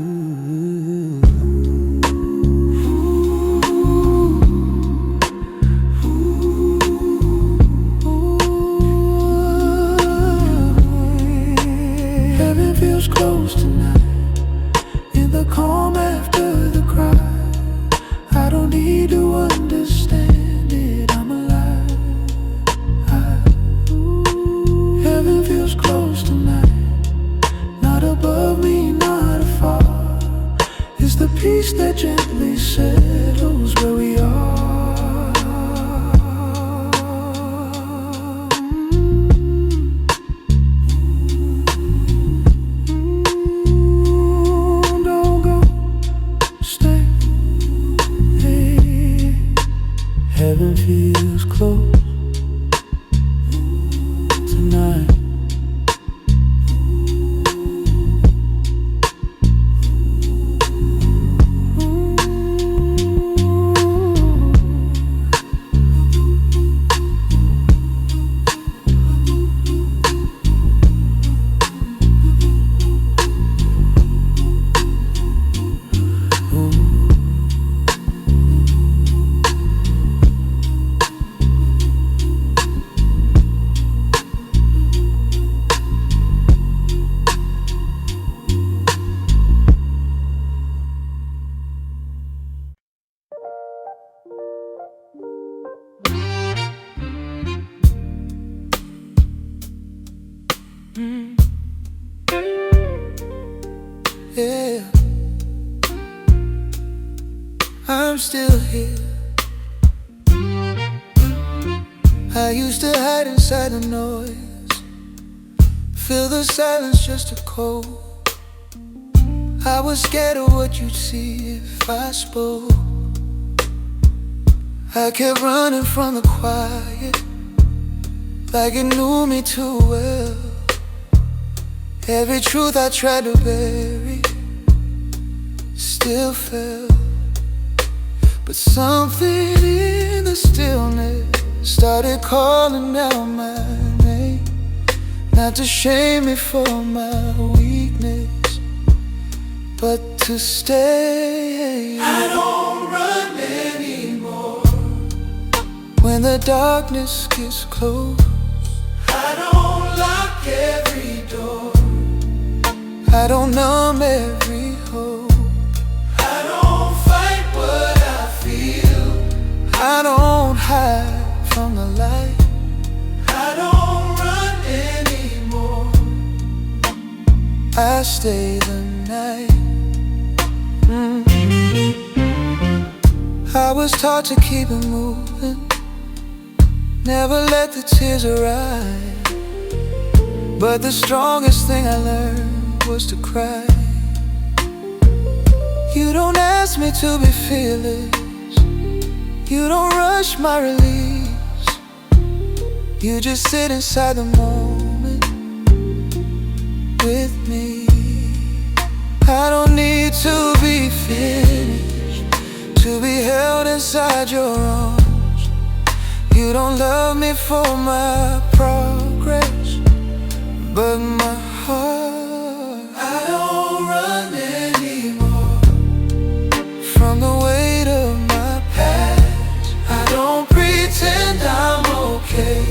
Heaven feels close tonight in the calm after the cry. I don't need to understand it, I'm alive. Heaven feels close tonight, not above me, not afar. It's the peace that gently settles where we are. Don't go, stay. Hey. Heaven feels close tonight. Yeah, I'm still here. I used to hide inside the noise, feel the silence just a cold. I was scared of what you'd see if I spoke. I kept running from the quiet, like it knew me too well. Every truth I tried to bury still fell. But something in the stillness started calling out my name, not to shame me for my weakness, but to stay. I don't run anymore when the darkness gets close. I don't lock every door, I don't numb every hope. I don't fight what I feel, I don't hide from the light. I don't run anymore, I stay the night. I was taught to keep it moving, never let the tears arise. But the strongest thing I learned was to cry. You don't ask me to be fearless, you don't rush my release. You just sit inside the moment with me. I don't need to be finished to be held inside your arms. You don't love me for my progress, but my heart. I don't run anymore from the weight of my past. I don't pretend I'm okay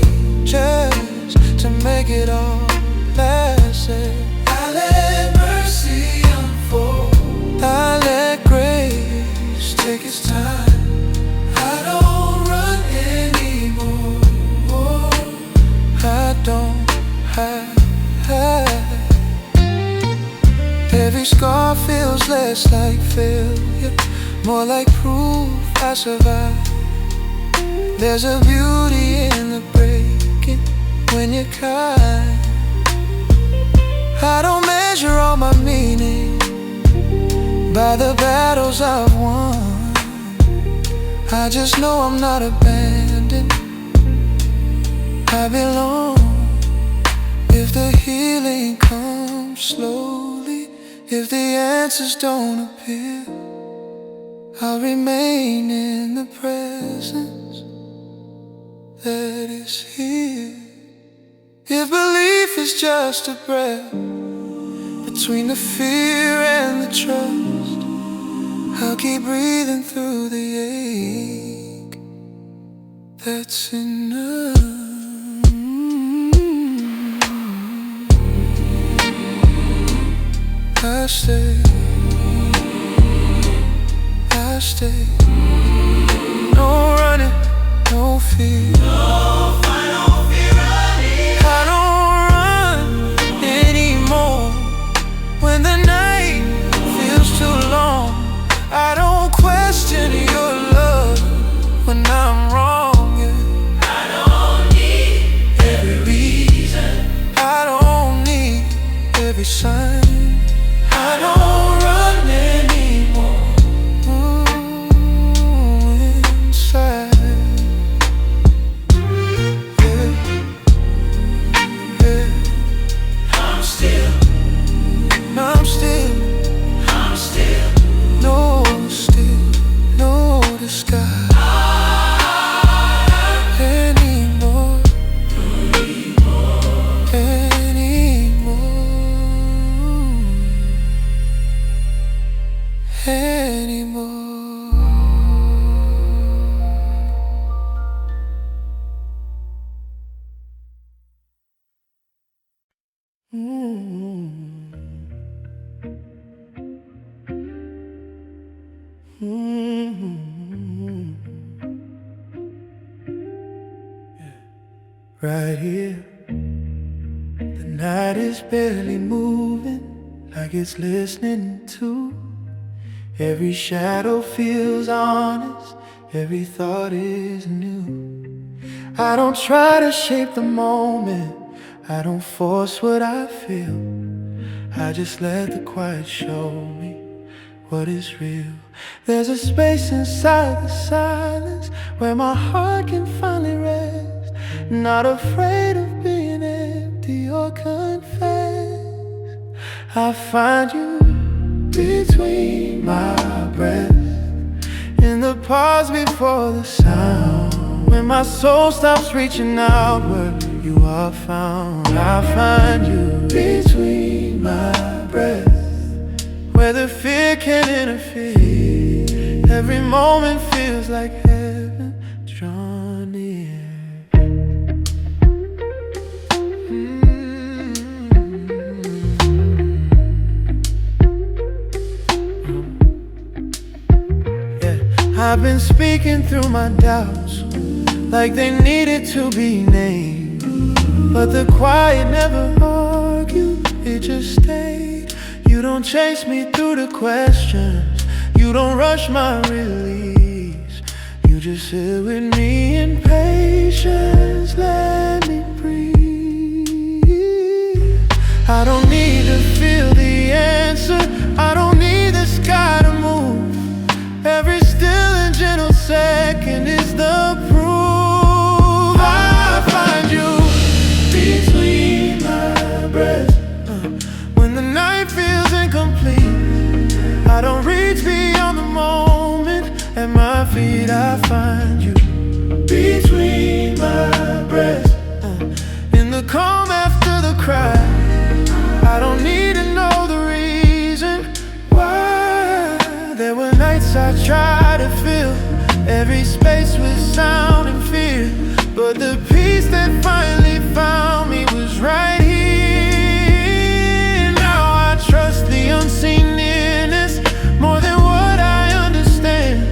just to make it all last. I let mercy unfold, I let grace take its time. I don't run anymore, I don't hide. Every scar feels less like failure, more like proof I survived. There's a beauty in the breaking when you're kind. I don't measure all my meaning by the battles I've won. I just know I'm not abandoned, I belong. If the healing comes slowly, if the answers don't appear, I'll remain in the presence that is here. If belief is just a breath between the fear and the trust, I'll keep breathing through the ache. That's enough. I stay, I stay. No running, no fear. No final fear running. I don't run anymore when the night feels too long. I don't question your love when I'm wrong, yeah. I don't need every reason. I don't need every sign. I don't run anymore inside. Yeah, yeah. I'm still, I'm still, I'm still. no disguise anymore, anymore. Right here, the night is barely moving, like it's listening to. Every shadow feels honest, every thought is new. I don't try to shape the moment, I don't force what I feel. I just let the quiet show me what is real. There's a space inside the silence where my heart can finally rest, not afraid of being empty or confessed. I find you between my breath, in the pause before the sound. When my soul stops reaching outward, you are found. I find you between my breath, where the fear can't interfere. Every moment feels like heaven drawn near. I've been speaking through my doubts like they needed to be named, but the quiet never argued, it just stayed. You don't chase me through the questions, you don't rush my release. You just sit with me in patience, let me breathe. I don't need to feel the answer, I don't need the sky to move. Every still and gentle second is the proof. I find you try to fill every space with sound and fear, but the peace that finally found me was right here. Now I trust the unseen nearness more than what I understand.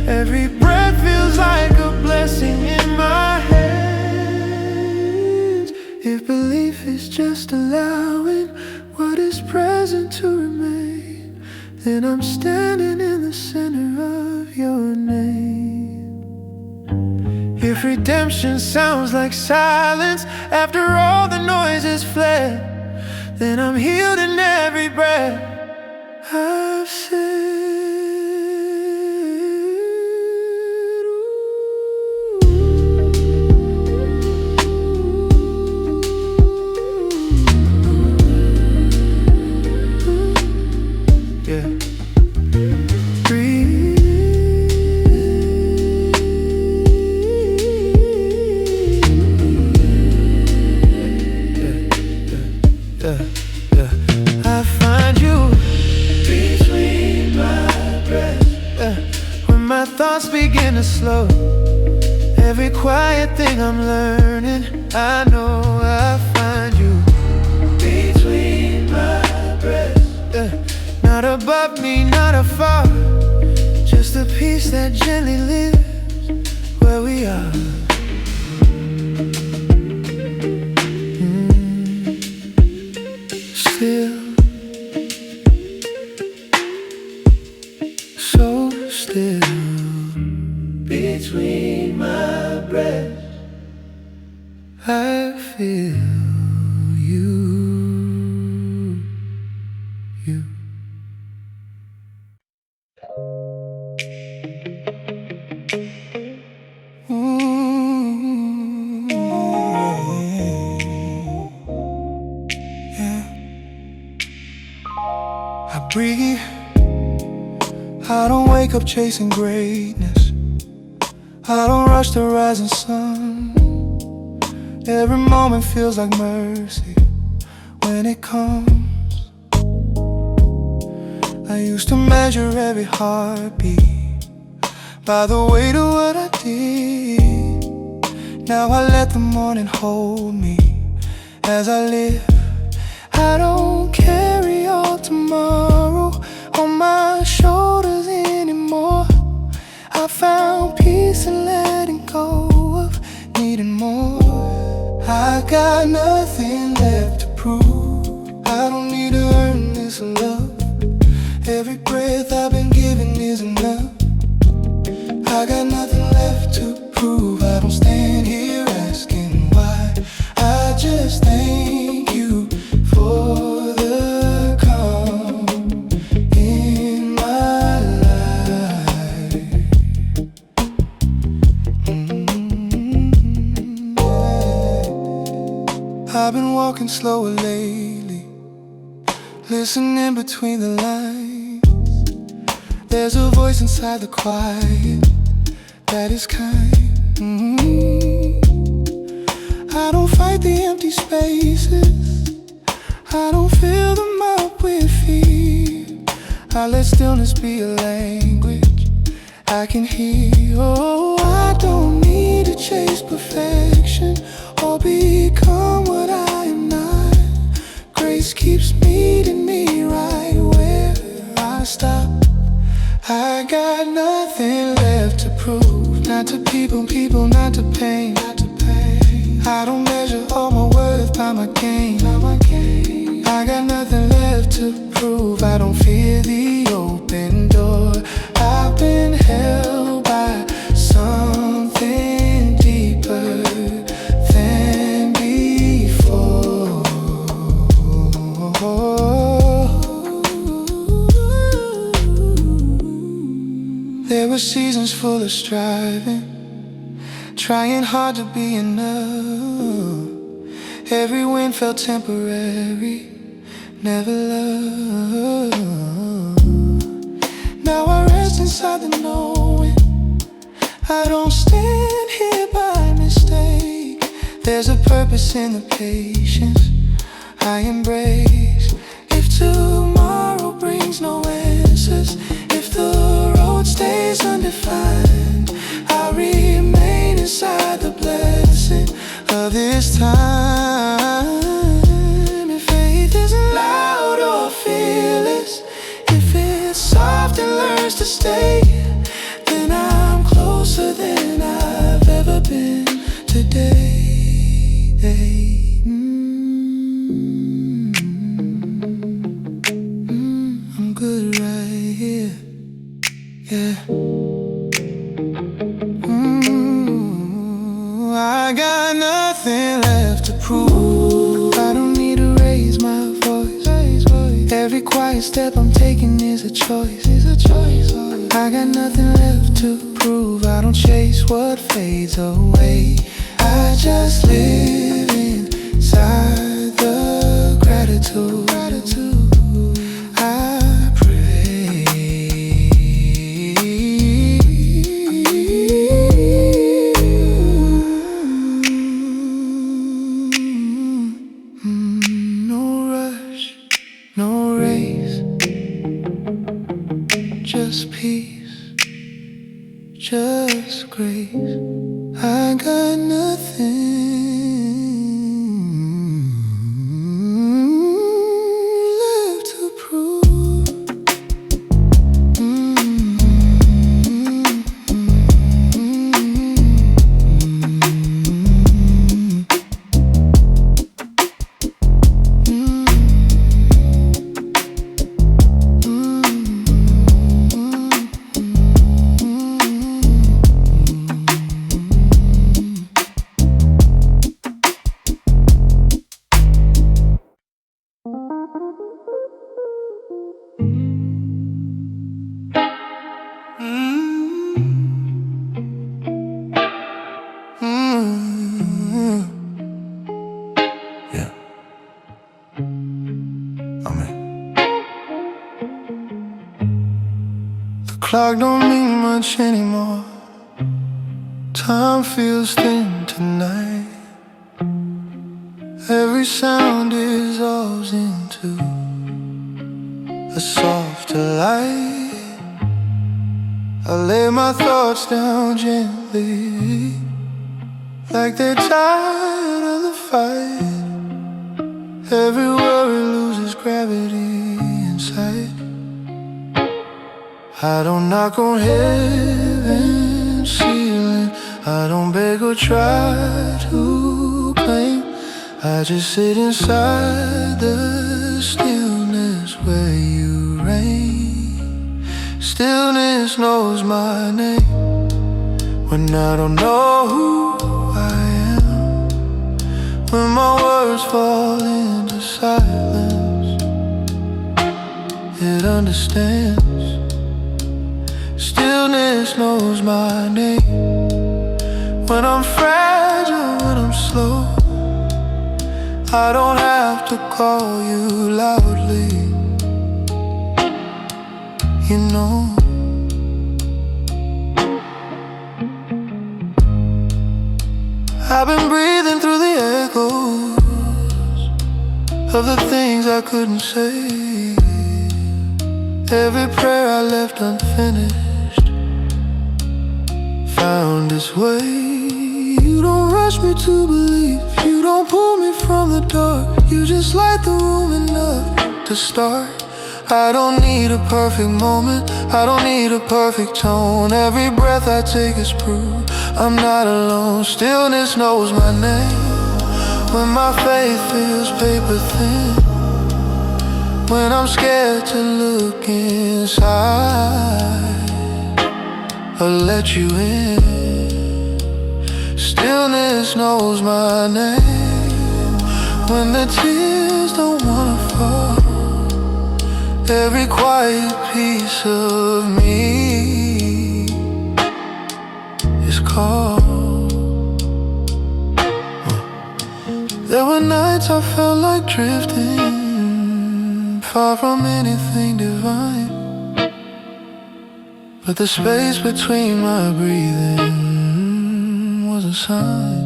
Every breath feels like a blessing in my hands. If belief is just allowing what is present to remain, then I'm standing in the center of your name. If redemption sounds like silence after all the noise has fled, then I'm healed in every breath I've said. I find you between my breath. When my thoughts begin to slow, every quiet thing I'm learning, I know I find you between my breath. Not above me, not afar, just a peace that gently lives where we are. Still, so still, between my breath, I feel you. I breathe, I don't wake up chasing greatness, I don't rush the rising sun. Every moment feels like mercy when it comes. I used to measure every heartbeat by the weight of what I did. Now I let the morning hold me as I live. I don't carry all tomorrow on my shoulders anymore. I found peace in letting go of needing more. I got nothing left to prove, I don't need to earn this love. Every breath I've been given is enough. I got nothing left to prove, I don't stand here asking why. I just thank you for the calm in my life. I've been walking slower lately, listening between the lines. There's a voice inside the quiet that is kind. I don't fight the empty spaces, I don't fill them up with fear. I let stillness be a language I can hear. Oh, I don't need to chase perfection or become what I am not. Grace keeps meeting me right where I stop. I got nothing left to prove, not to people, not to pain. I don't measure all my worth by my gain. I got nothing left to prove, I don't fear the open door. I've been held by something deeper than before. There were seasons full of striving, trying hard to be enough. Every win felt temporary, never love. Now I rest inside the knowing I don't stand here by mistake. There's a purpose in the patience I embrace. If tomorrow brings no answers, if the road stays But this time, if faith isn't loud or fearless, if it's soft and learns to stay, then I'm closer than I've ever been today. I'm good right here, yeah. I got nothing left to prove. I don't need to raise my voice. Every quiet step I'm taking is a choice. I got nothing left to prove. I don't chase what fades away. I just live inside the gratitude. I pray. No rush, no race, just peace, just grace. I got nothing left to prove. Yeah. Amen. The clock don't mean much anymore. Time feels thin tonight. Every sound dissolves into a softer light. I lay my thoughts down gently, like they're tired of the fight. Every worry loses gravity inside. I don't knock on heaven's ceiling. I don't beg or try to claim. I just sit inside the stillness where you reign. Stillness knows my name when I don't know who I am. When my words fall into silence, it understands. Stillness knows my name. When I'm fragile, when I'm slow, I don't have to call you loudly. You know, I've been breathing through the echoes of the things I couldn't say. Every prayer I left unfinished found its way. You don't rush me to believe, you don't pull me from the dark. You just light the room enough to start. I don't need a perfect moment, I don't need a perfect tone. Every breath I take is proof I'm not alone. Stillness knows my name when my faith feels paper thin. When I'm scared to look inside or let you in. Stillness knows my name when the tears don't wanna fall. Every quiet piece of me is called. There were nights I felt like drifting, far from anything divine. But the space between my breathing was a sign.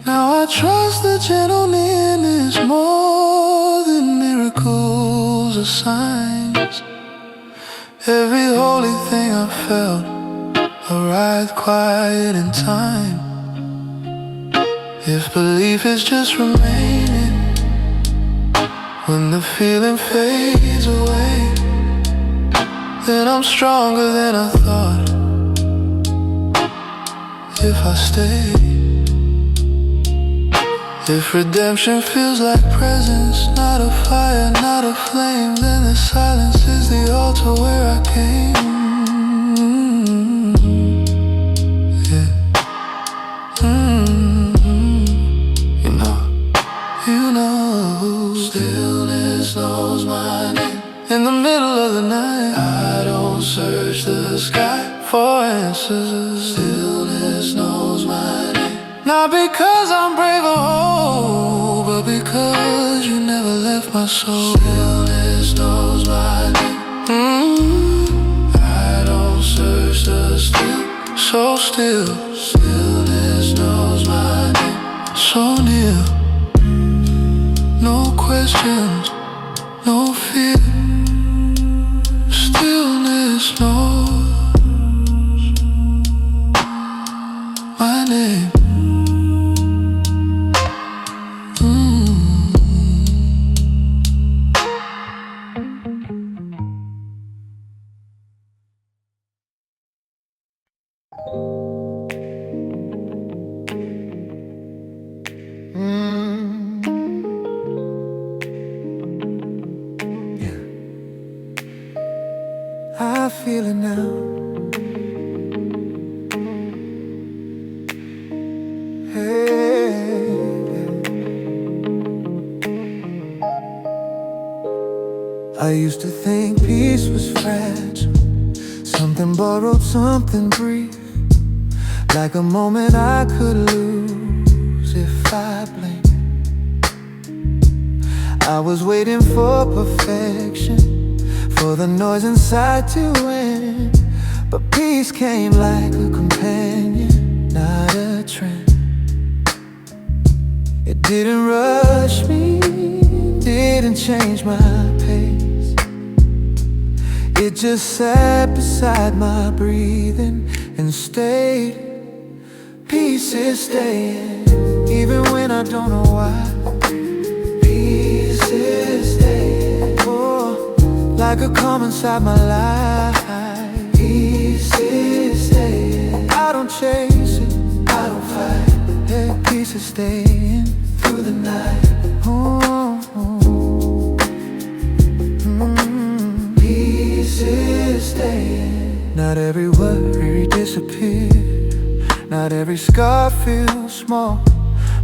Now I trust the gentle nearness more than miracles or signs. Every holy thing I felt arrived quiet in time. If belief is just remaining when the feeling fades away, then I'm stronger than I thought if I stay. If redemption feels like presence, not a fire, not a flame, then the silence is the altar where I came. Yeah. You know, stillness knows my name. In the middle of the night, I don't search the sky for answers. Stillness knows my name. Not because I'm brave or bold, but because you never left my soul. Stillness knows my name. I don't search the still, so still. Stillness knows my name. So near. No questions, no fear. Stillness knows my name. I feel it now. Hey. I used to think peace was fragile, something borrowed, something brief, like a moment I could lose if I blinked. I was waiting for perfection, for the noise inside to end, but peace came like a companion, not a trend. It didn't rush me, didn't change my pace. It just sat beside my breathing and stayed. Peace is staying, even when I don't know why. Peace is staying, oh, like a calm inside my life. Peace is staying. I don't chase it, I don't fight. Hey, peace is staying through the night. Peace is staying. Not every worry disappears, not every scar feels small,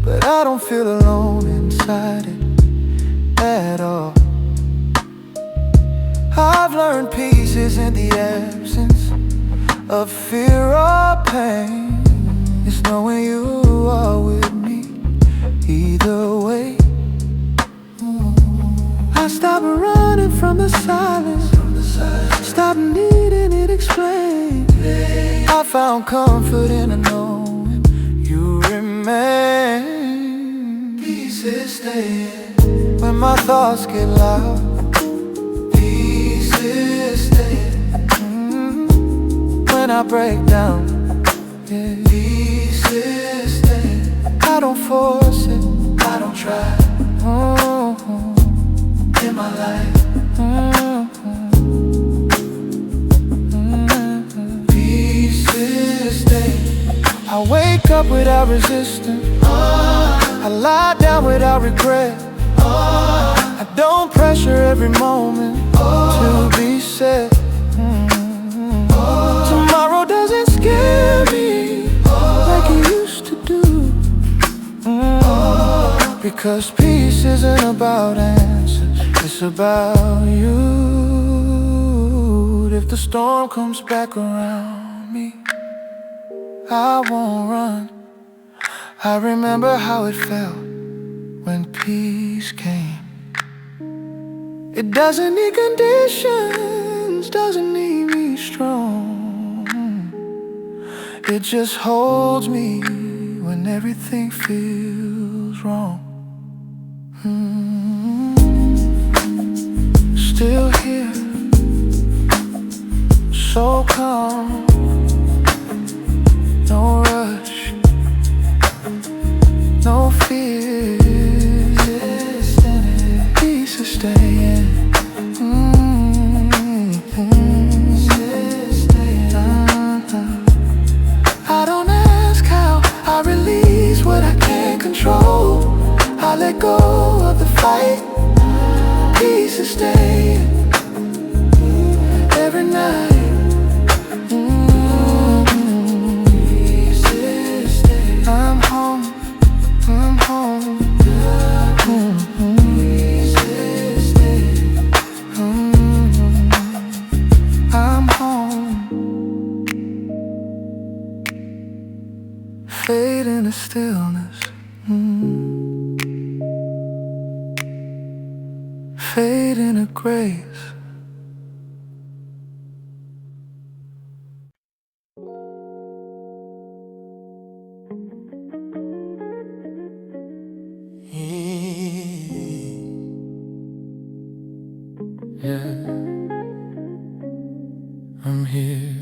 but I don't feel alone inside it at all. I've learned peace isn't the absence of fear or pain. It's knowing you are with me either way. I stopped running from the silence, stopped needing it explained. I found comfort in knowing you remain. Peace is staying when my thoughts get loud. Peace is staying when I break down. Yeah. Peace is staying. I don't force it, I don't try. In my life, peace is staying. I wake up without resistance, I lie down without regret. I don't pressure every moment to be set. Tomorrow doesn't scare me like it used to do, because peace isn't about answers, it's about you. If the storm comes back around me, I won't run. I remember how it felt when peace came. It doesn't need conditions, doesn't need me strong. It just holds me when everything feels wrong. Still here, so calm, no rush, no fear. Peace is staying. I don't ask how, I release what I can't control. I let go of the fight. Peace is staying every night. I'm home, I'm home. I'm home. Fade in the stillness. Fade in a grace. Yeah, I'm here.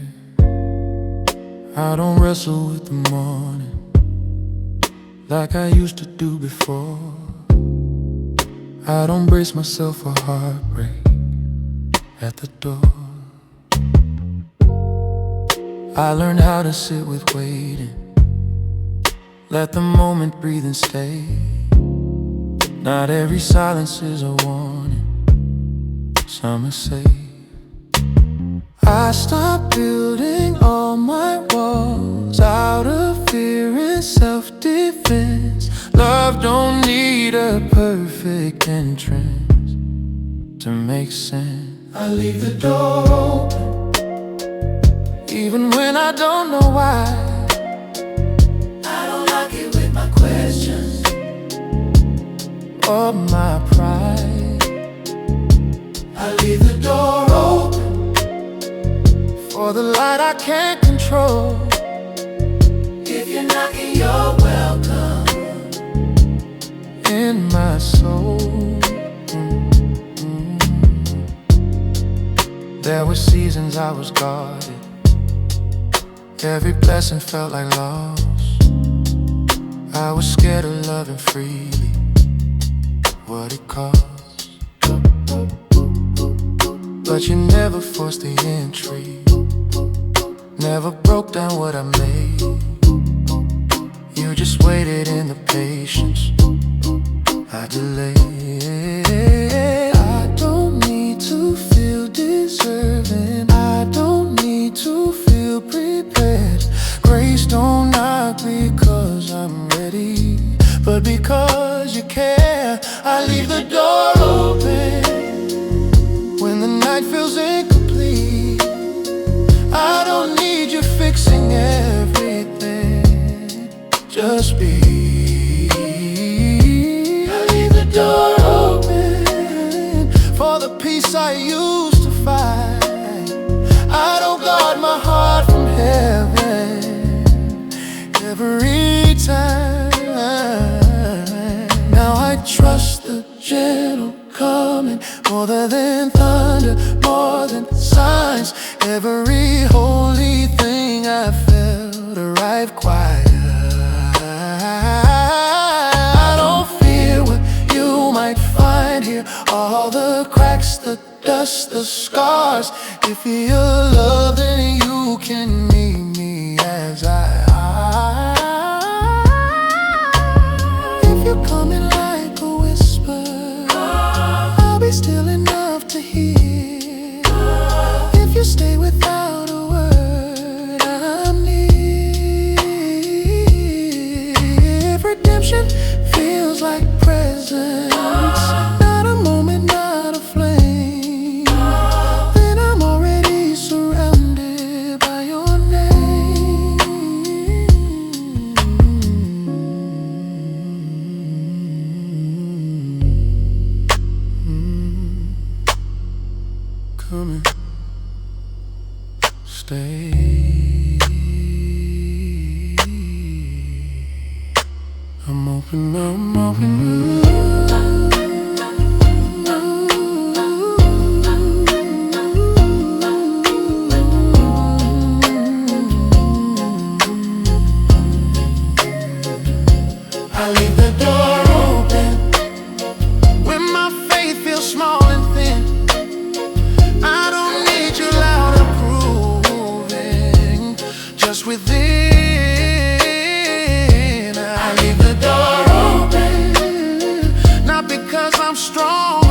I don't wrestle with the morning like I used to do before. I don't brace myself for heartbreak at the door. I learned how to sit with waiting, let the moment breathe and stay. Not every silence is a warning, some are safe. I stopped building all my walls out of fear and self-defense. Love don't need a perfect entrance to make sense. I leave the door open, even when I don't know why. I don't lock it with my questions or my pride. I leave the door open for the light I can't control. If you're knocking, you're welcome in my soul. There were seasons I was guarded, every blessing felt like loss. I was scared of loving freely, what it costs. But you never forced the entry, never broke down what I made. You just waited in the patience I delayed. I don't need to feel deserving, I don't need to feel prepared. Grace don't knock because I'm ready, but because you care. I leave the door open when the night feels incomplete. I don't need you fixing everything, just be. I leave the door open for the peace I used to fight. I don't guard my heart from heaven every time. Now I trust the gentle coming more than thunder, more than signs. Every holy thing I felt arrive quiet. I don't fear what you might find here, all the cracks, the dust, the scars. If you're loved, then you can meet me as I am. If you're coming like a whisper, I'll be still enough to hear. If you stay without a word, I'm near. If redemption feels like presence, not a moment, not a flame, then I'm already surrounded by your name. because I'm strong,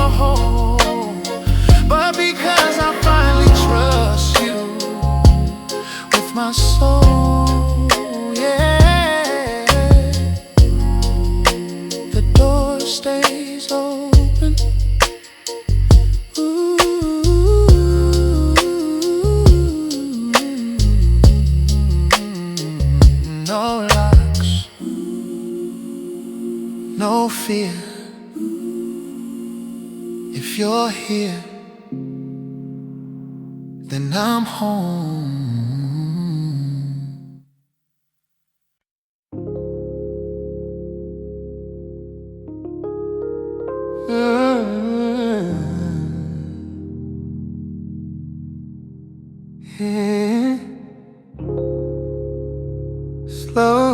but because I finally trust you with my soul. Yeah, the door stays open. No locks, no fear. If you're here, then I'm home. Yeah. Slow.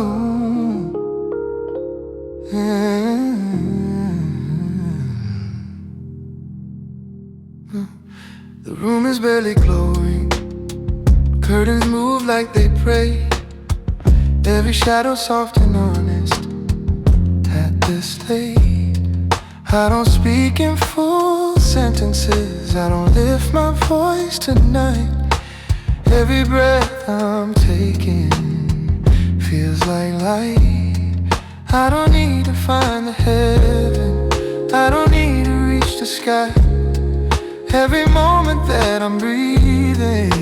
The room is barely glowing. Curtains move like they pray. Every shadow soft and honest. At this late, I don't speak in full sentences. I don't lift my voice tonight. Every breath I'm taking feels like light. I don't need to find the heaven, I don't need to reach the sky. Every moment that I'm breathing,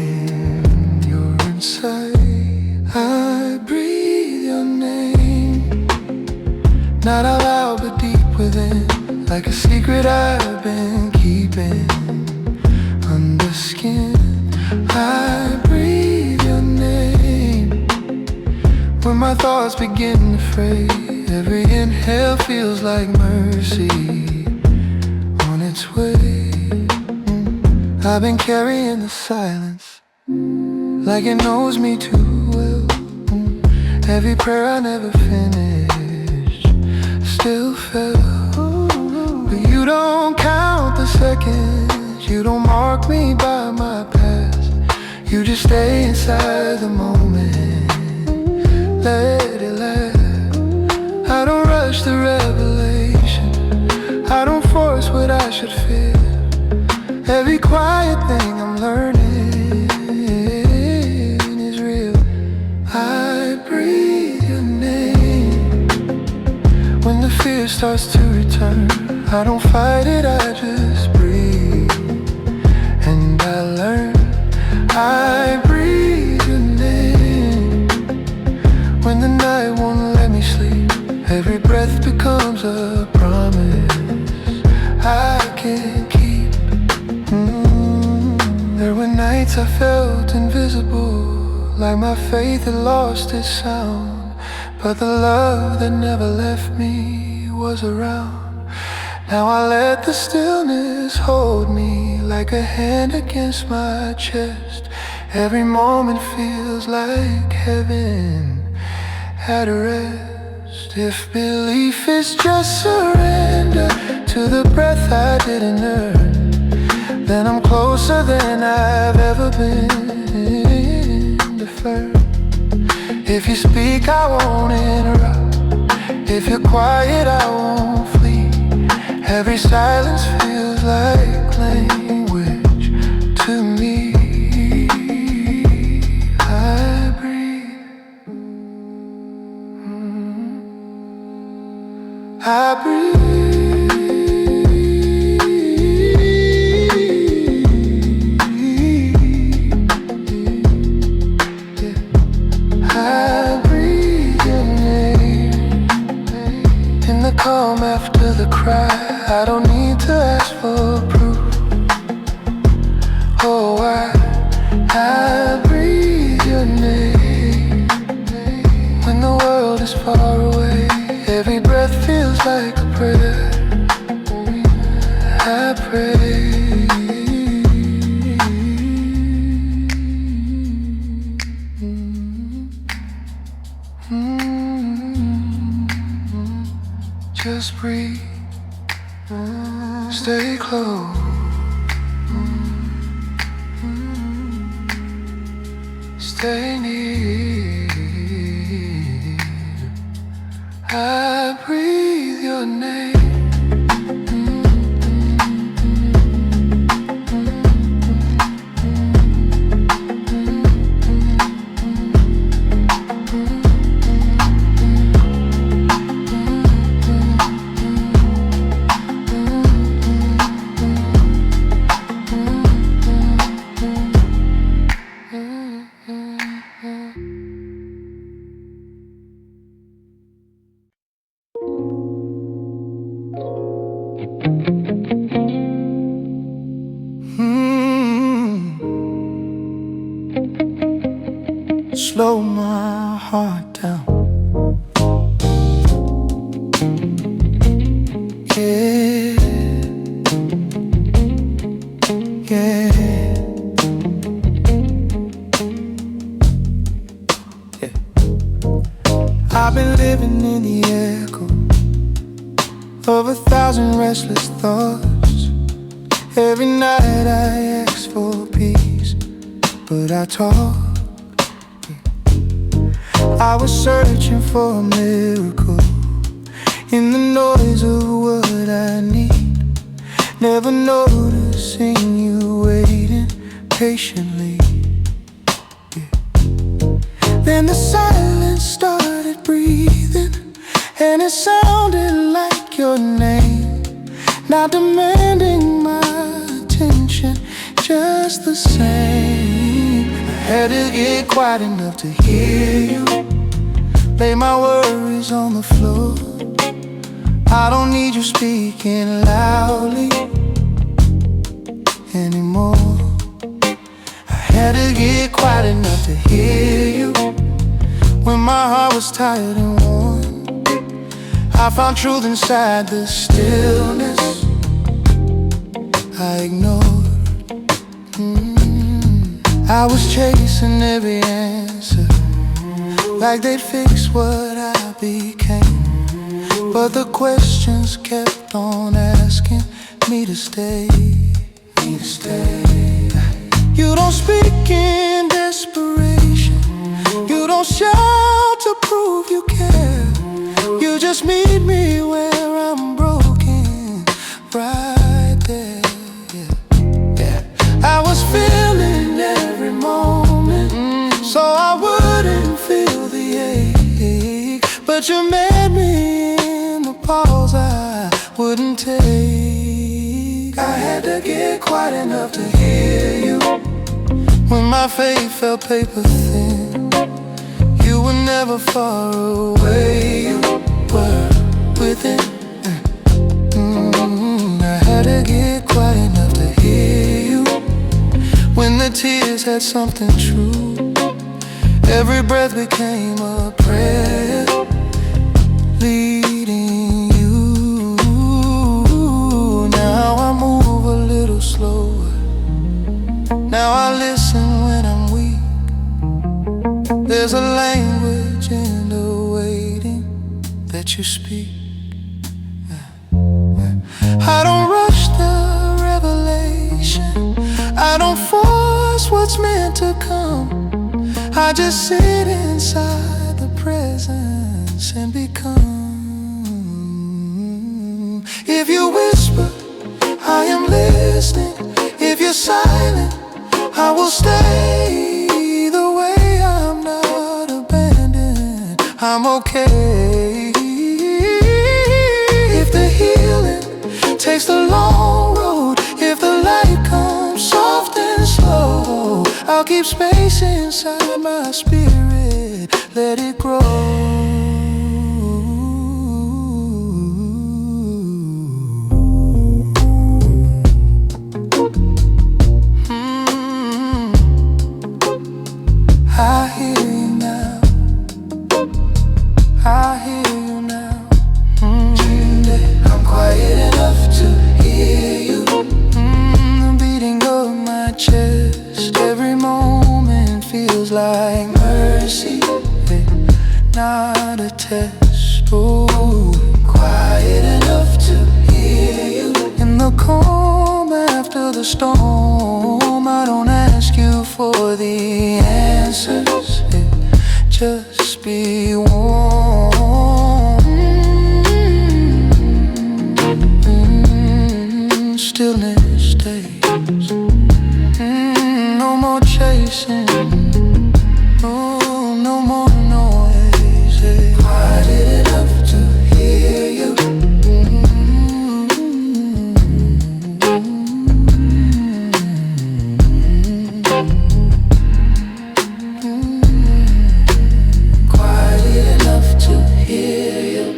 you're inside. I breathe your name, not out loud but deep within, like a secret I've been keeping under skin. I breathe your name when my thoughts begin to fray. Every inhale feels like mercy on its way. I've been carrying the silence like it knows me too well. Every prayer I never finished still fell. But you don't count the seconds, you don't mark me by my past. You just stay inside the moment, let it last. I don't rush the revelation, I don't force what I should feel. Every quiet thing I'm learning is real. I breathe your name when the fear starts to return. I don't fight it, I just breathe and I learn. I breathe your name when the night won't let me sleep. Every breath becomes a promise I can keep. There were nights I felt invisible, like my faith had lost its sound. But the love that never left me was around. Now I let the stillness hold me like a hand against my chest. Every moment feels like heaven at rest. If belief is just surrender to the breath I didn't earn, then I'm closer than I've ever been to firm. If you speak, I won't interrupt. If you're quiet, I won't flee. Every silence feels like language to me. I breathe. I breathe. Calm after the cry, I don't need to ask for proof. Oh, I breathe your name when the world is far away. Every breath feels like a prayer. I pray. Just breathe, stay close, stay near. I breathe your name. Slow my heart down. Yeah, yeah, yeah. I've been living in the echo of 1,000 restless thoughts. Every night I ask for peace, but I talk. I was searching for a miracle in the noise of what I need, never noticing you waiting patiently. Yeah. Then the silence started breathing, and it sounded like your name, not demanding my attention, just the same. I had to get quiet enough to hear you, lay my worries on the floor. I don't need you speaking loudly anymore. I had to get quiet enough to hear you when my heart was tired and worn. I found truth inside the stillness I ignored. I was chasing every answer, like they'd fix what I became, but the questions kept on asking me to stay, me to stay. You don't speak in desperation, you don't shout to prove you care. You just meet me where I'm broken, right there. Yeah. I was feeling every moment, so I wouldn't feel the ache, but you met me in the pause I wouldn't take. I had to get quiet enough to hear you when my faith felt paper thin. You were never far away, you were within. I had to get quiet enough to hear you when the tears had something true. Every breath became a prayer leading you. Now I move a little slower, now I listen when I'm weak. There's a language in the waiting that you speak. I don't rush the revelation, I don't force what's meant to come. I just sit inside the presence and become. If you whisper, I am listening. If you're silent, I will stay. Either way, I'm not abandoned, I'm okay. If the healing takes the long road, if the light comes soft and slow, I'll keep space inside my spirit, let it grow. I hear you now, I hear you now. I'm quiet enough to hear you. The beating of my chest, every moment feels like mercy, not a test. Oh, quiet enough to hear you. In the calm after the storm, I don't ask you for the answers, just be warm. Stillness stays. No more chasing, oh, no more noise. Quiet enough to hear you. Quiet enough to hear you.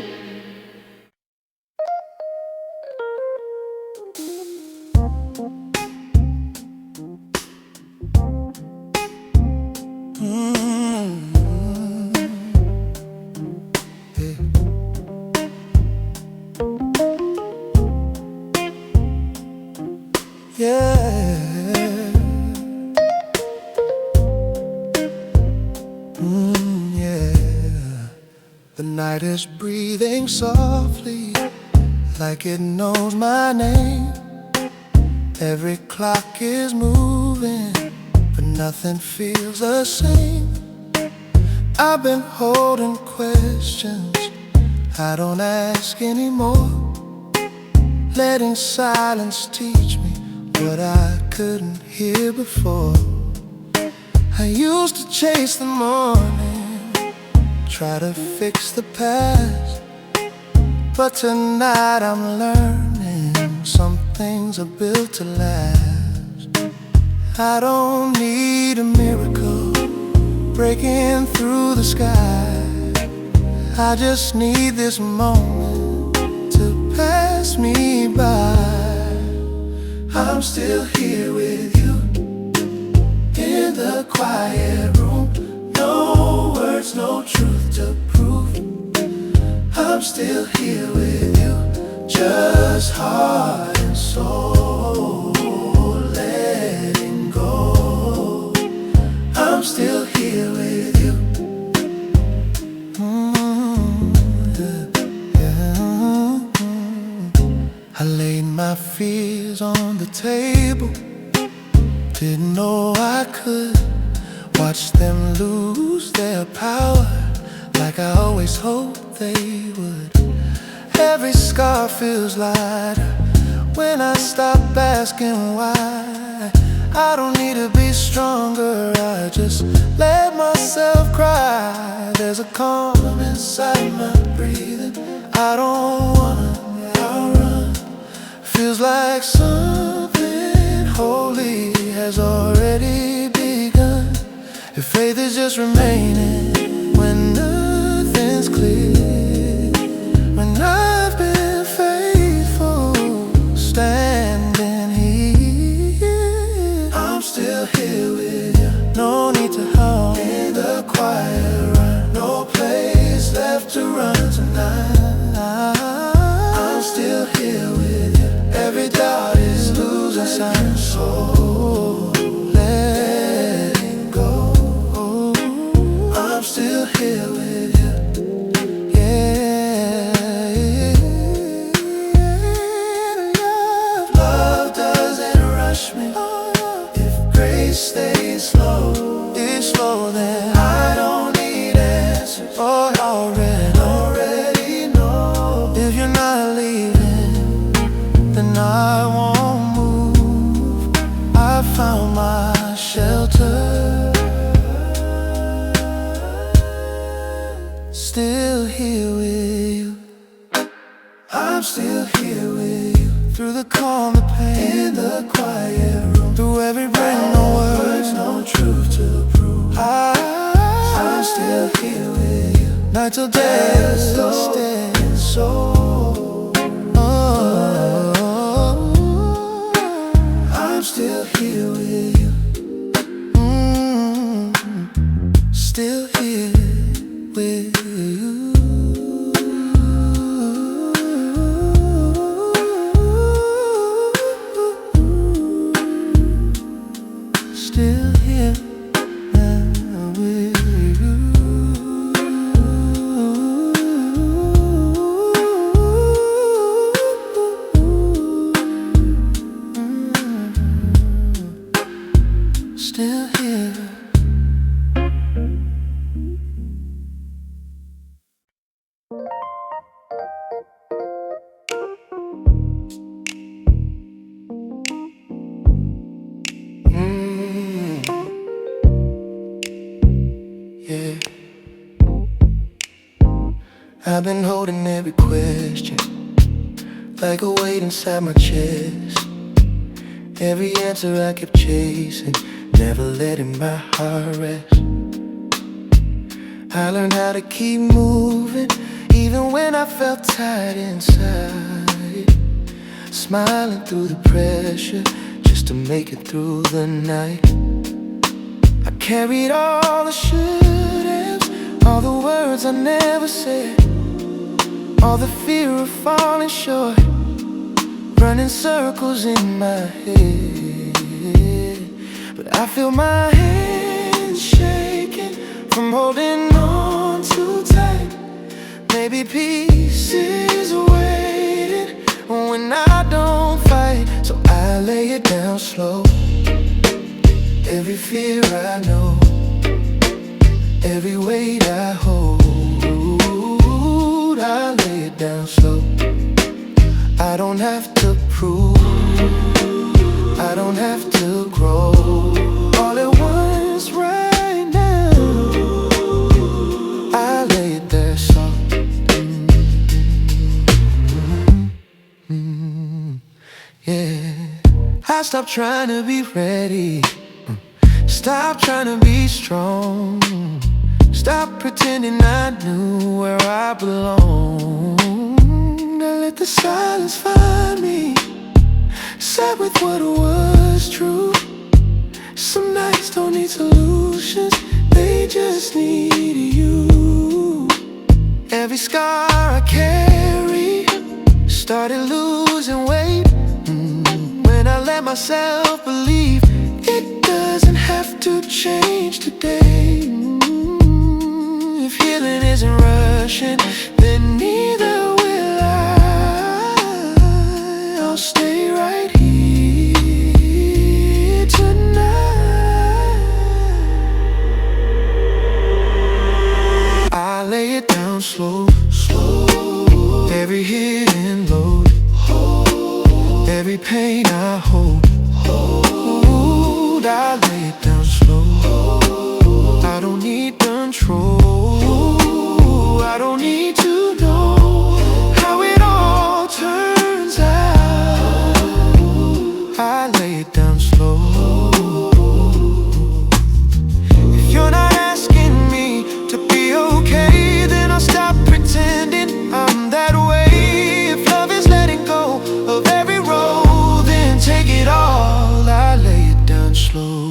Yeah. Yeah. The night is breathing softly, like it knows my name. Every clock is moving, but nothing feels the same. I've been holding questions I don't ask anymore, letting silence teach me what I couldn't hear before. I used to chase the morning, try to fix the past, but tonight I'm learning some things are built to last. I don't need a miracle breaking through the sky. I just need this moment to pass me by. I'm still here with you in the quiet room. No words, no truth to prove. I'm still here with you, just heart and soul, letting go. I'm still here with you. I laid my fears on the table, didn't know I could watch them lose their power like I always hoped they would. Every scar feels lighter when I stop asking why. I don't need to be stronger, I just let myself cry. There's a calm inside my breathing, I don't wanna outrun. Feels like something holy has already begun. If faith is just remaining when nothing's clear, when I've been faithful, standing here, I'm still here with you. No need to howl in the quiet run, no place left to run tonight. I'm still here with you. Every doubt is losing sight, so letting go. I'm still here with you. Yeah, love doesn't rush me. If grace stays slow, it's slow, then I don't need answers. Oh, already know. If you're not leaving, then I won't move. I found my shelter, still here with you. I'm still here with you. Through the calm, the pain, in the quiet room, through every breath, no words, no truth to prove. I'm still here with you. Night till day, still so. I'm still here with you. Still here with you. Still here with you. Still here. Yeah. I've been holding every question like a weight inside my chest. Every answer I kept chasing, never letting my heart rest. I learned how to keep moving, even when I felt tired inside. Smiling through the pressure, just to make it through the night. I carried all the should-haves, all the words I never said, all the fear of falling short, running circles in my head, but I feel my hands shaking from holding on too tight. Maybe peace is waiting when I don't fight, so I lay it down slow. Every fear I know, every weight I hold, I lay it down slow. I don't have to prove, I don't have to grow. All at once right now, I lay it there soft. Yeah, I stopped trying to be ready, stop trying to be strong, stop pretending I knew where I belong. I let the silence find me, sat with what was true. Some nights don't need solutions, they just need you. Every scar I carry started losing weight when I let myself believe it doesn't have to change today. If healing isn't rushing, then neither will I. I'll stay right here tonight. I lay it down slow, slow. Every hidden load, every pain I hold, I lay it down slow. I don't need control, I don't need to know how it all turns out. I lay it down slow. If you're not asking me to be okay, then I'll stop pretending I'm that way. If love is letting go of every road, then take it all. I lay it down slow.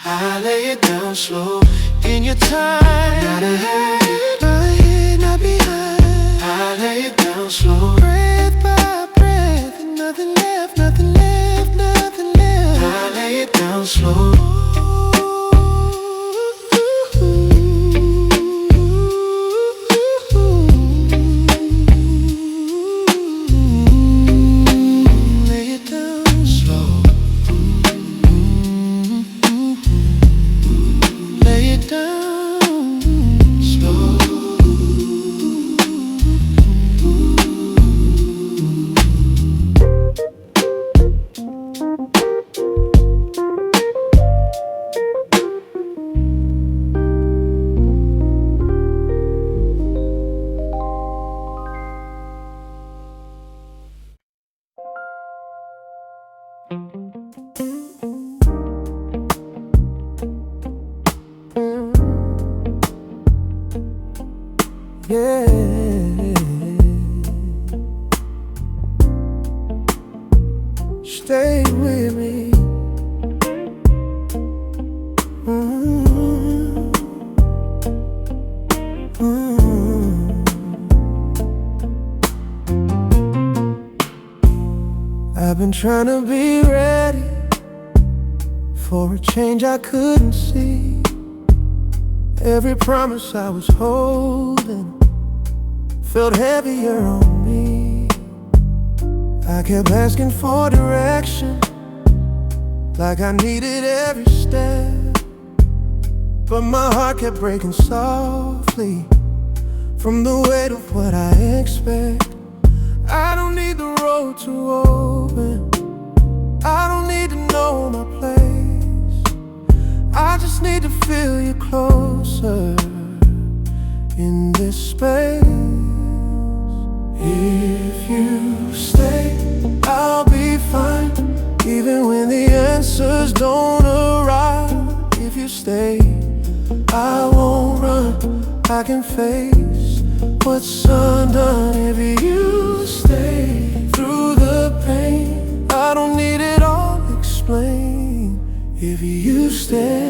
I lay it down slow in your time. Not ahead, not ahead, not behind. I lay it down slow, breath by breath, and nothing left, nothing left, nothing left. I lay it down slow. Yeah, stay with me. I've been trying to be ready for a change I couldn't see. Every promise I was holding felt heavier on me. I kept asking for direction, like I needed every step, but my heart kept breaking softly from the weight of what I expect. I don't need the road to open, I don't need to know my place. I just need to feel you closer in this space. If you stay, I'll be fine, even when the answers don't arrive. If you stay, I won't run, I can face what's undone. If you stay through the pain, I don't need it all explained. If you stay,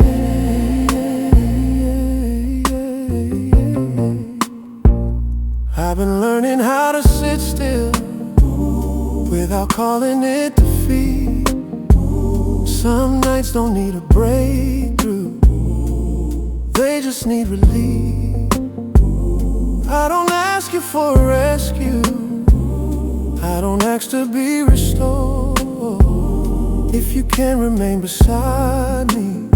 I've been learning how to sit still without calling it defeat. Some nights don't need a breakthrough, they just need relief. I don't ask you for a rescue, I don't ask to be restored. If you can remain beside me,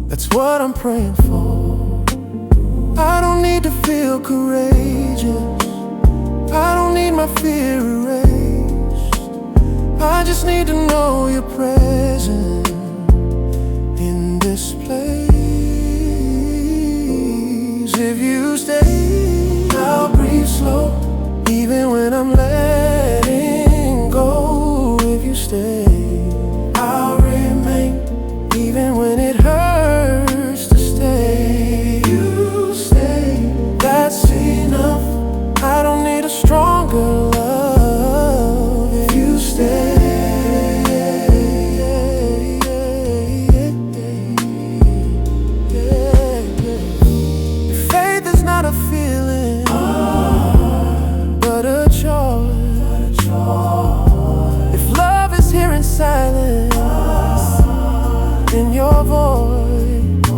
that's what I'm praying for. I don't need to feel courageous, I don't need my fear erased. I just need to know you're present in this place. If you stay, I'll breathe slow, even when I'm letting go. If you stay, I'll remain, even when it hurts to stay. You stay, that's enough, I don't need a stronger love. If you stay, faith is not a feeling, but a choice. If love is here in silence, in your voice,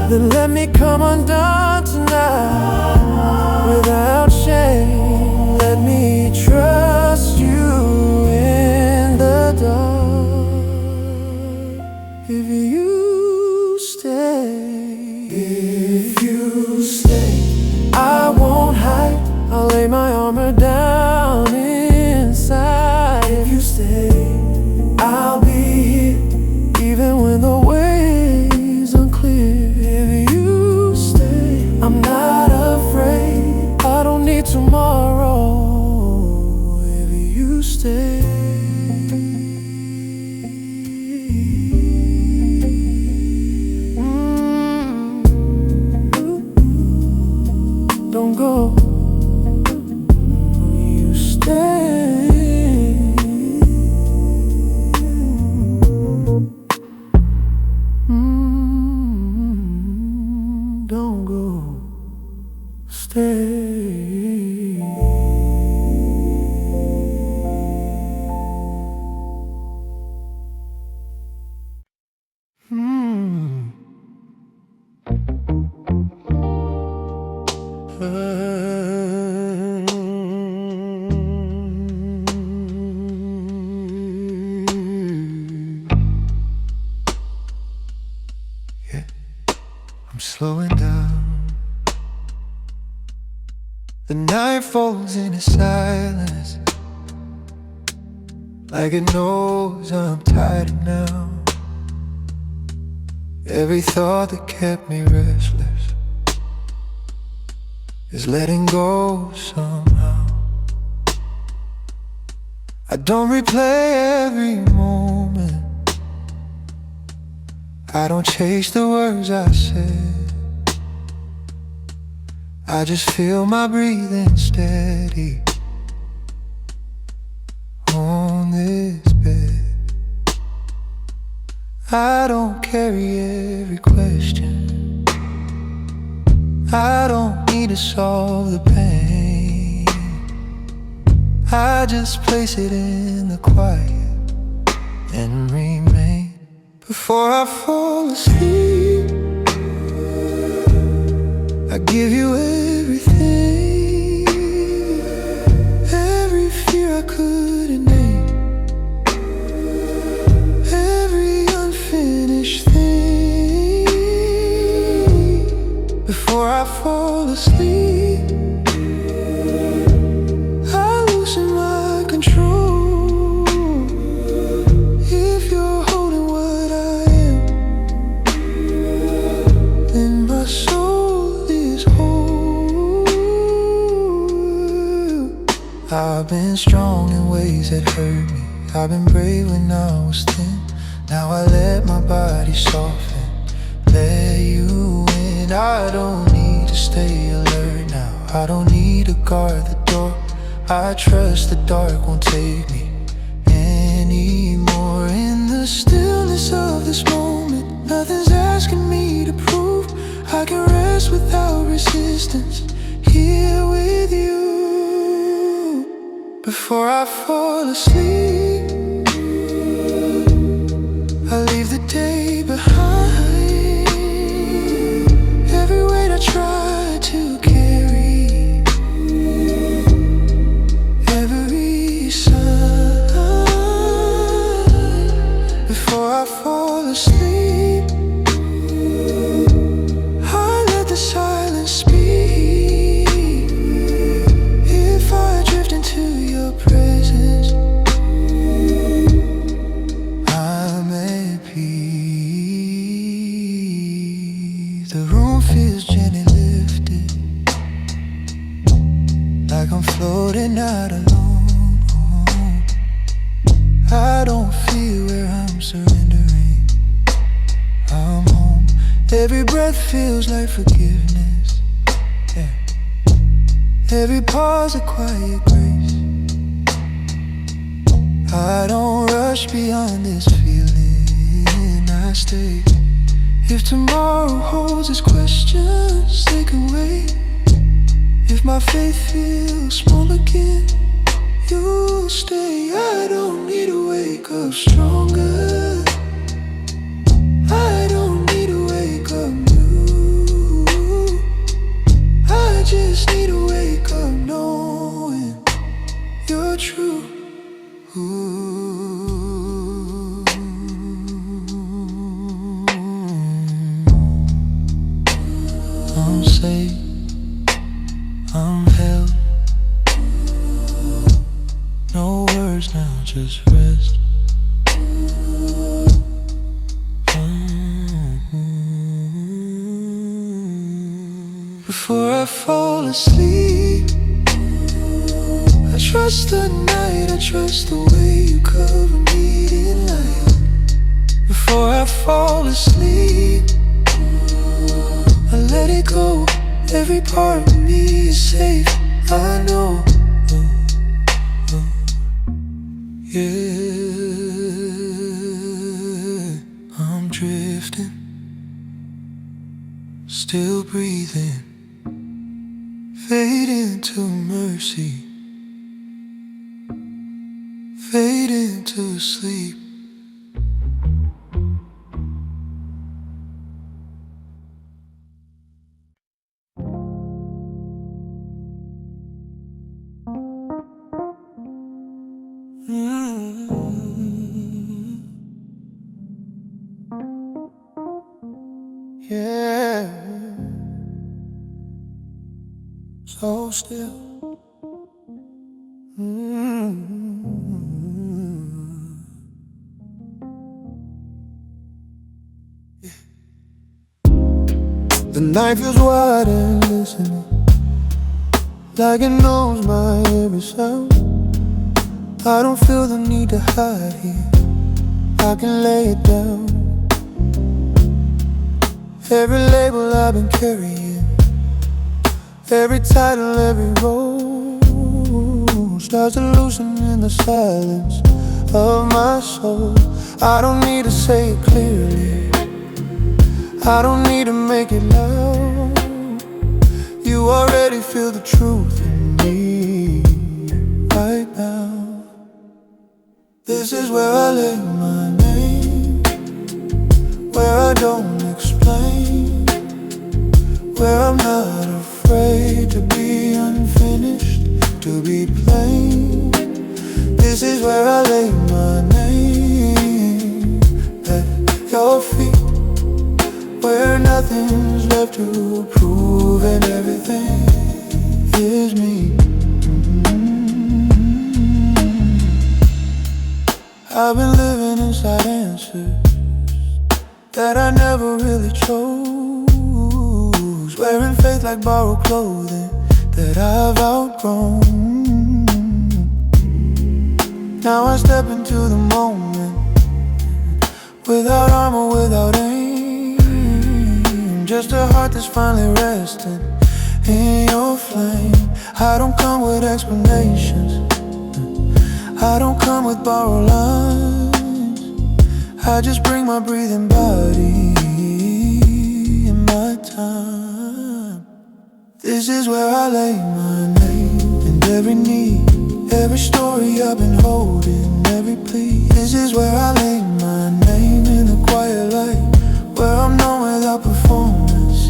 then let me come undone tonight without shame. Let me trust you in the dark. If you stay, I won't hide, I'll lay my armor down inside. If you stay, I'll be here, even when the way's unclear. If you stay, I'm not afraid, I don't need tomorrow. If you stay, don't go. You stay. Don't go. Stay. Yeah, I'm slowing down. The night falls into silence, like it knows I'm tired now. Every thought that kept me restless is letting go somehow. I don't replay every moment, I don't chase the words I said. I just feel my breathing steady on this bed. I don't carry every question, I don't need to solve the pain. I just place it in the quiet and remain. Before I fall asleep, I give you everything, every fear I couldn't name, every unfinished thing. Before I fall asleep, I loosen my control. If you're holding what I am, then my soul is whole. I've been strong in ways that hurt me, I've been brave when I was thin. Now I let my body soften, let you in. I don't need to stay alert now, I don't need to guard the door. I trust the dark won't take me anymore. In the stillness of this moment, nothing's asking me to prove. I can rest without resistance, here with you. Before I fall asleep, I leave the day behind. Every weight I try to carry, every sign. Before I fall asleep, I let the silence speak. If I drift into your presence, I'm at peace. The room feels gently lifted, like I'm floating out alone. I don't feel where I'm surrendering, I'm home. Every breath feels like forgiveness, yeah. Every pause a quiet grace. I don't rush beyond this feeling, I stay. If tomorrow holds its questions, they can wait. If my faith feels small again, you'll stay. I don't need to wake up stronger, I don't need to wake up new. I just need to wake up knowing you're true. I'm safe, I'm held. No words now, just rest. Before I fall asleep, I trust the night, I trust the way you cover me in light. Before I fall asleep, I let it go. Every part of me is safe, I know. Yeah, I'm drifting, still breathing, fade into mercy, fade into sleep. Yeah, so still. The night feels wide and listening, like it knows my every sound. I don't feel the need to hide here, I can lay it down. Every label I've been carrying, every title, every role starts to loosen in the silence of my soul. I don't need to say it clearly, I don't need to make it loud. You already feel the truth in me right now. This is where I lay my name, where I don't explain, where I'm not afraid to be unfinished, to be plain. This is where I lay my name, at your feet, where nothing's left to prove and everything is me. I've been living inside answers that I never really chose, wearing faith like borrowed clothing that I've outgrown. Now I step into the moment, without armor, without aim, just a heart that's finally resting in your flame. I don't come with explanations, I don't come with borrowed lines, I just bring my breathing body and my time. This is where I lay my name, and every need, every story I've been holding, every plea. This is where I lay my name, in the quiet light, where I'm known without performance.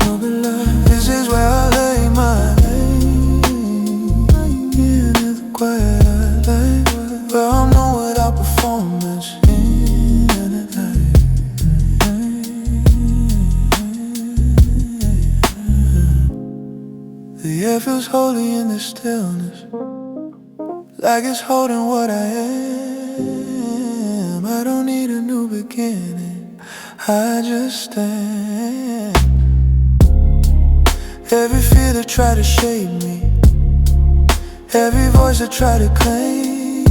This is where I lay my name, in the quiet light, where I'm known without performance. The air feels holy in the stillness, like it's holding what I am. I don't need a new beginning, I just stand. Every fear that tried to shape me, every voice that tried to claim,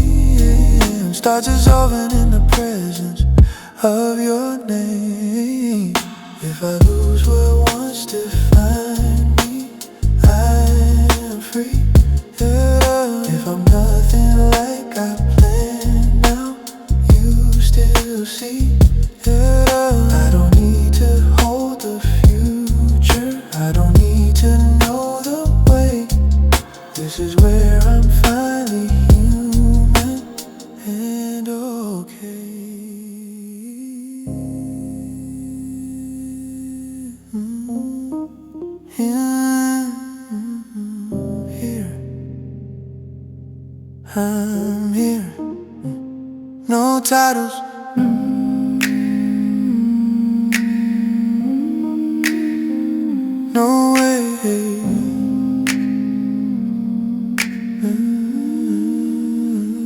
starts dissolving in the presence of your name. If I lose what once defined me, I am free. If I'm nothing like I planned, now you still see. I don't need to hold the future, I don't need to know the way. This is where I'm finally human and okay. Here, I'm here. No titles, no way.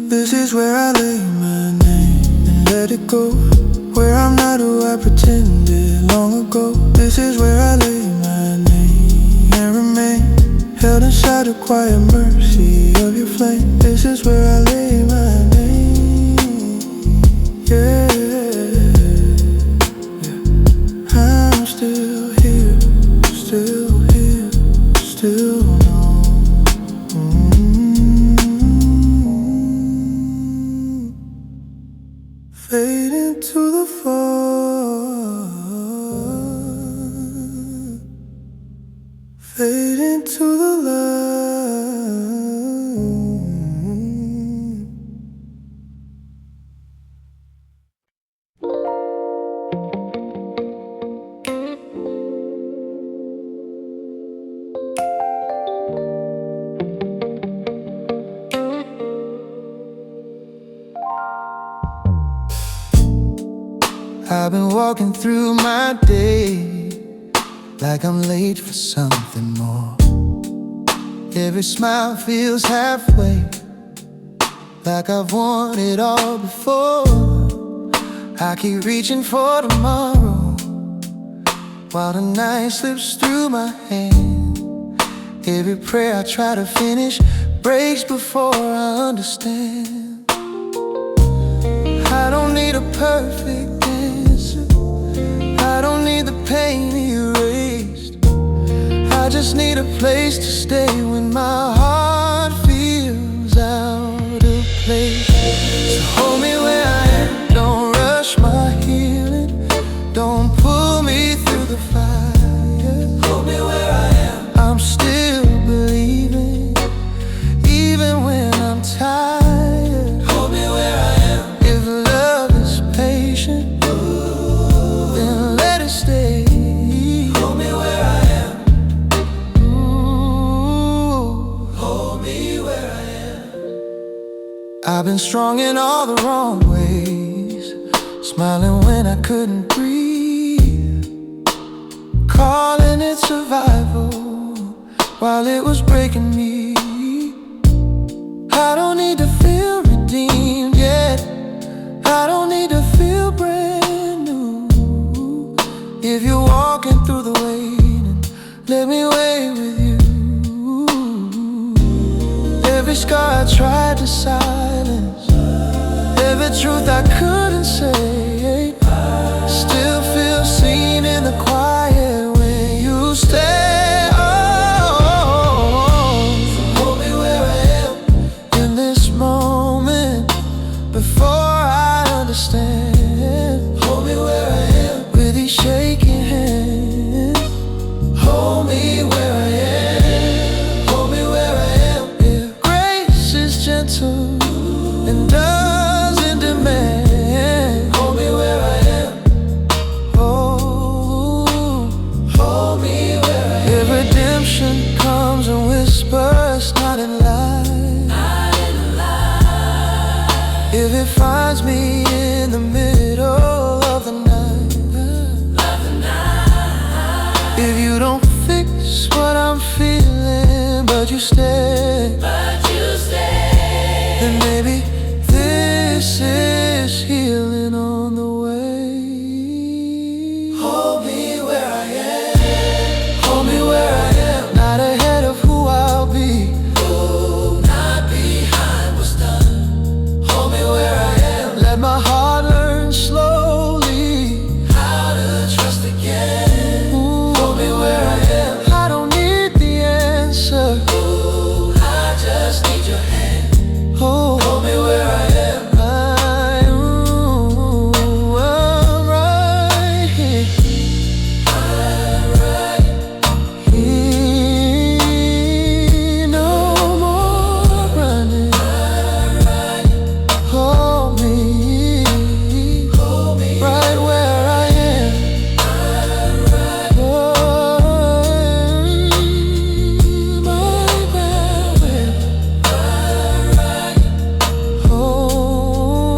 This is where I lay my name and let it go, where I'm not who I pretended long ago. This is where I lay my name and remain, held inside the quiet mercy of your flame. This is where I lay my name, yeah. I'm still here, still here, still known. Fade into the fog, fade into the light. I've been walking through my day like I'm late for something more. Every smile feels halfway, like I've won it all before. I keep reaching for tomorrow, while the night slips through my hand. Every prayer I try to finish breaks before I understand. I don't need a perfect answer, I don't need the pain erased. I just need a place to stay when my heart feels out of place. So hold me where I am, don't rush my healing, don't pull me through the fire. Hold me where I am, I'm still believing, even when I'm tired. Hold me where I am, if love is patient, then let it stay. Hold me where I am, hold me where I am. I've been strong in all the wrong ways, smiling when I couldn't breathe, calling it survival while it was breaking me. I don't need to feel redeemed yet, I don't need to feel brand new. If you're walking through the waiting, let me wait with you. Every scar I tried to silence, every truth I couldn't say, still feel seen in the quiet when you stay. Hold me where I am in this moment, before I understand. Hold me where I am with these shaking hands. Hold me where I am. finds me in the middle of the night. If you don't fix what I'm feeling, but you stay, then maybe this is healing on the way. Hold me where I am. Hold me where I am. Not ahead of who I'll be. Oh, not behind what's done. Hold me where I am. Let my heart learn slowly how to trust again. Ooh, hold me where I am. I don't need the answer. Oh, I just need your hand. Oh, hold me where I am. I'm right here. No more running. Hold me right where I am. Oh,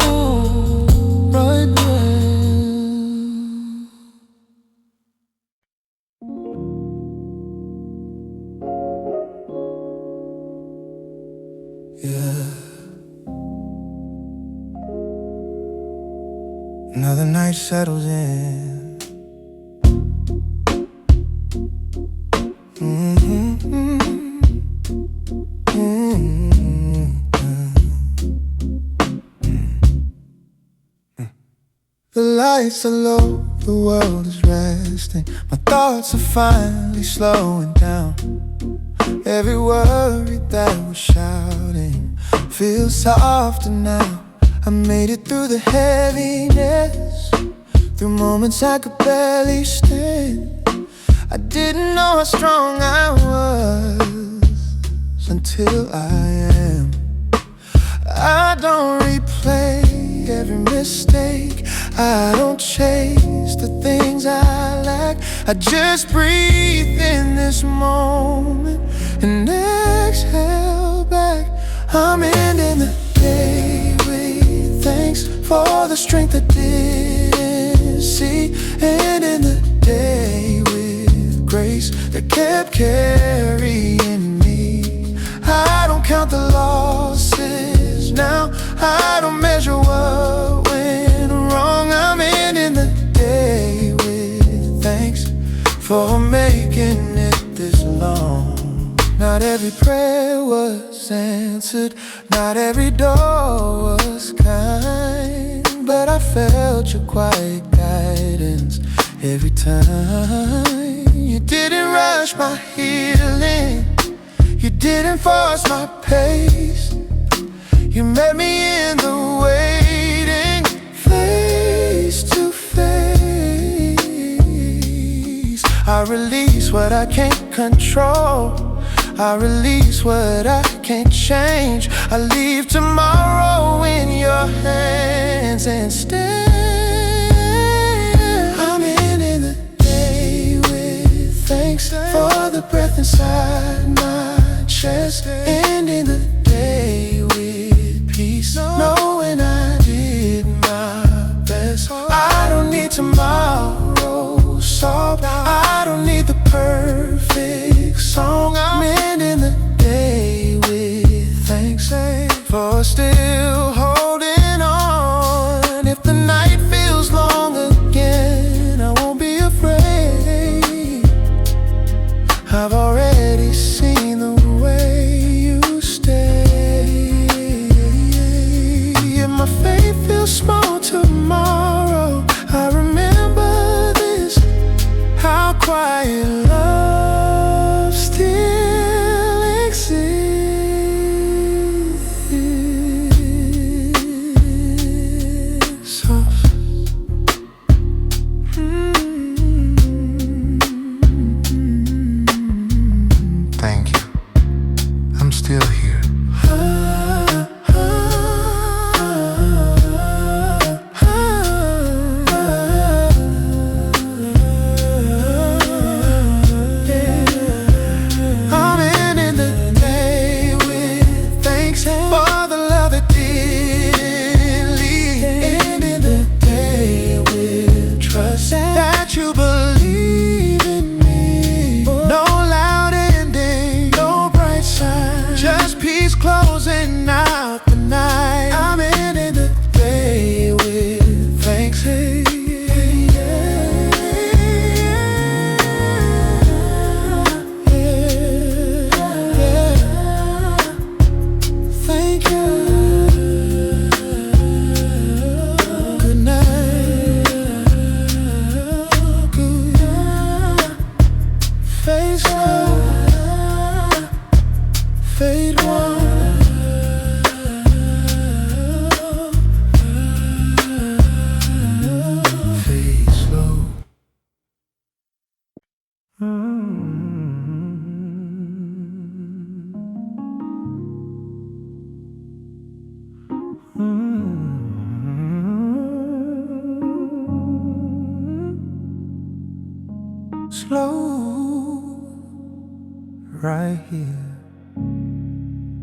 right there. Yeah. Another night settles in. The lights are low, the world is resting. My thoughts are finally slowing down. Every worry that was shouting feels softer now. I made it through the heaviness, through moments I could barely stand. I didn't know how strong I was until I am. I don't replay every mistake, I don't chase the things I lack. I just breathe in this moment and exhale back. I'm ending the day with thanks for the strength I didn't see, ending the day with grace that kept carrying me. I don't count the losses now, I don't measure what went wrong. I'm ending the day with thanks for making it this long. Not every prayer was answered, not every door was kind, but I felt your quiet guidance every time. You didn't rush my healing, you didn't force my pace. You met me in the waiting, face to face. I release what I can't control, I release what I can't change. I leave tomorrow in your hands and stay. I'm ending the day with thanks for the breath inside my chest, ending the day with peace, knowing I did my best. I don't need tomorrow solved, I don't need the perfect song. I'm ending the day with thanks for still holding on. If the night feels long again, I won't be afraid. I've already seen the way you stay. If my faith feels small tomorrow, I remember this, how quiet love still exists. closing out the night. I'm ending the day with thanks. Thank you. Good night. Good. Face up. Fade one. Fade slow. Slow, right here.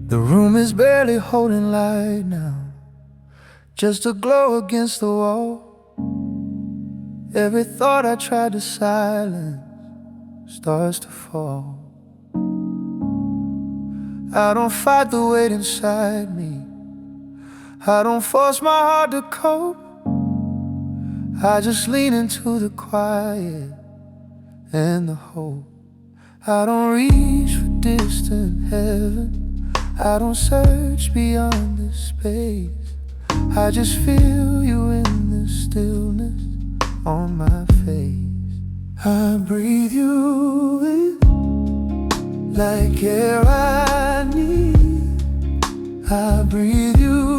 The room is barely holding light now, just a glow against the wall. Every thought I tried to silence starts to fall. I don't fight the weight inside me, I don't force my heart to cope. I just lean into the quiet and the hope. I don't reach for distant heaven, I don't search beyond this space. I just feel you in the stillness on my face. I breathe you in like air I need. I breathe you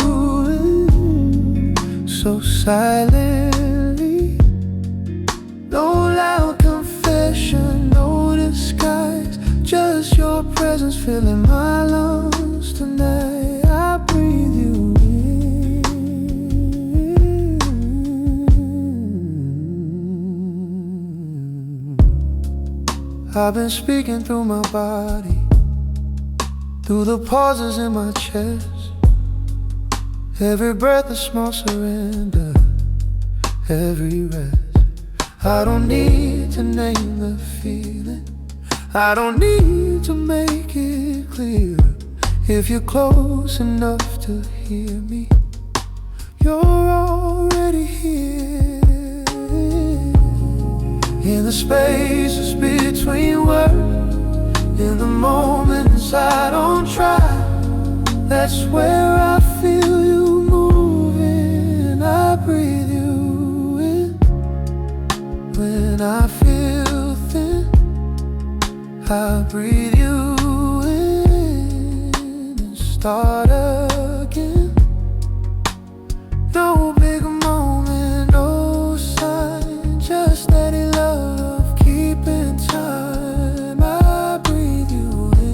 in so silently. No loud confession, no disguise, just your presence filling my lungs tonight. I breathe you in. I've been speaking through my body, through the pauses in my chest. Every breath a small surrender, every rest. I don't need to name the feeling, I don't need to make it clear. If you're close enough to hear me, you're already here. In the spaces between words, in the moments I don't try, that's where I feel you moving. I breathe you in. When I feel thin, I breathe you in and start again. No big moment, no sign, just steady love, keeping time. I breathe you in.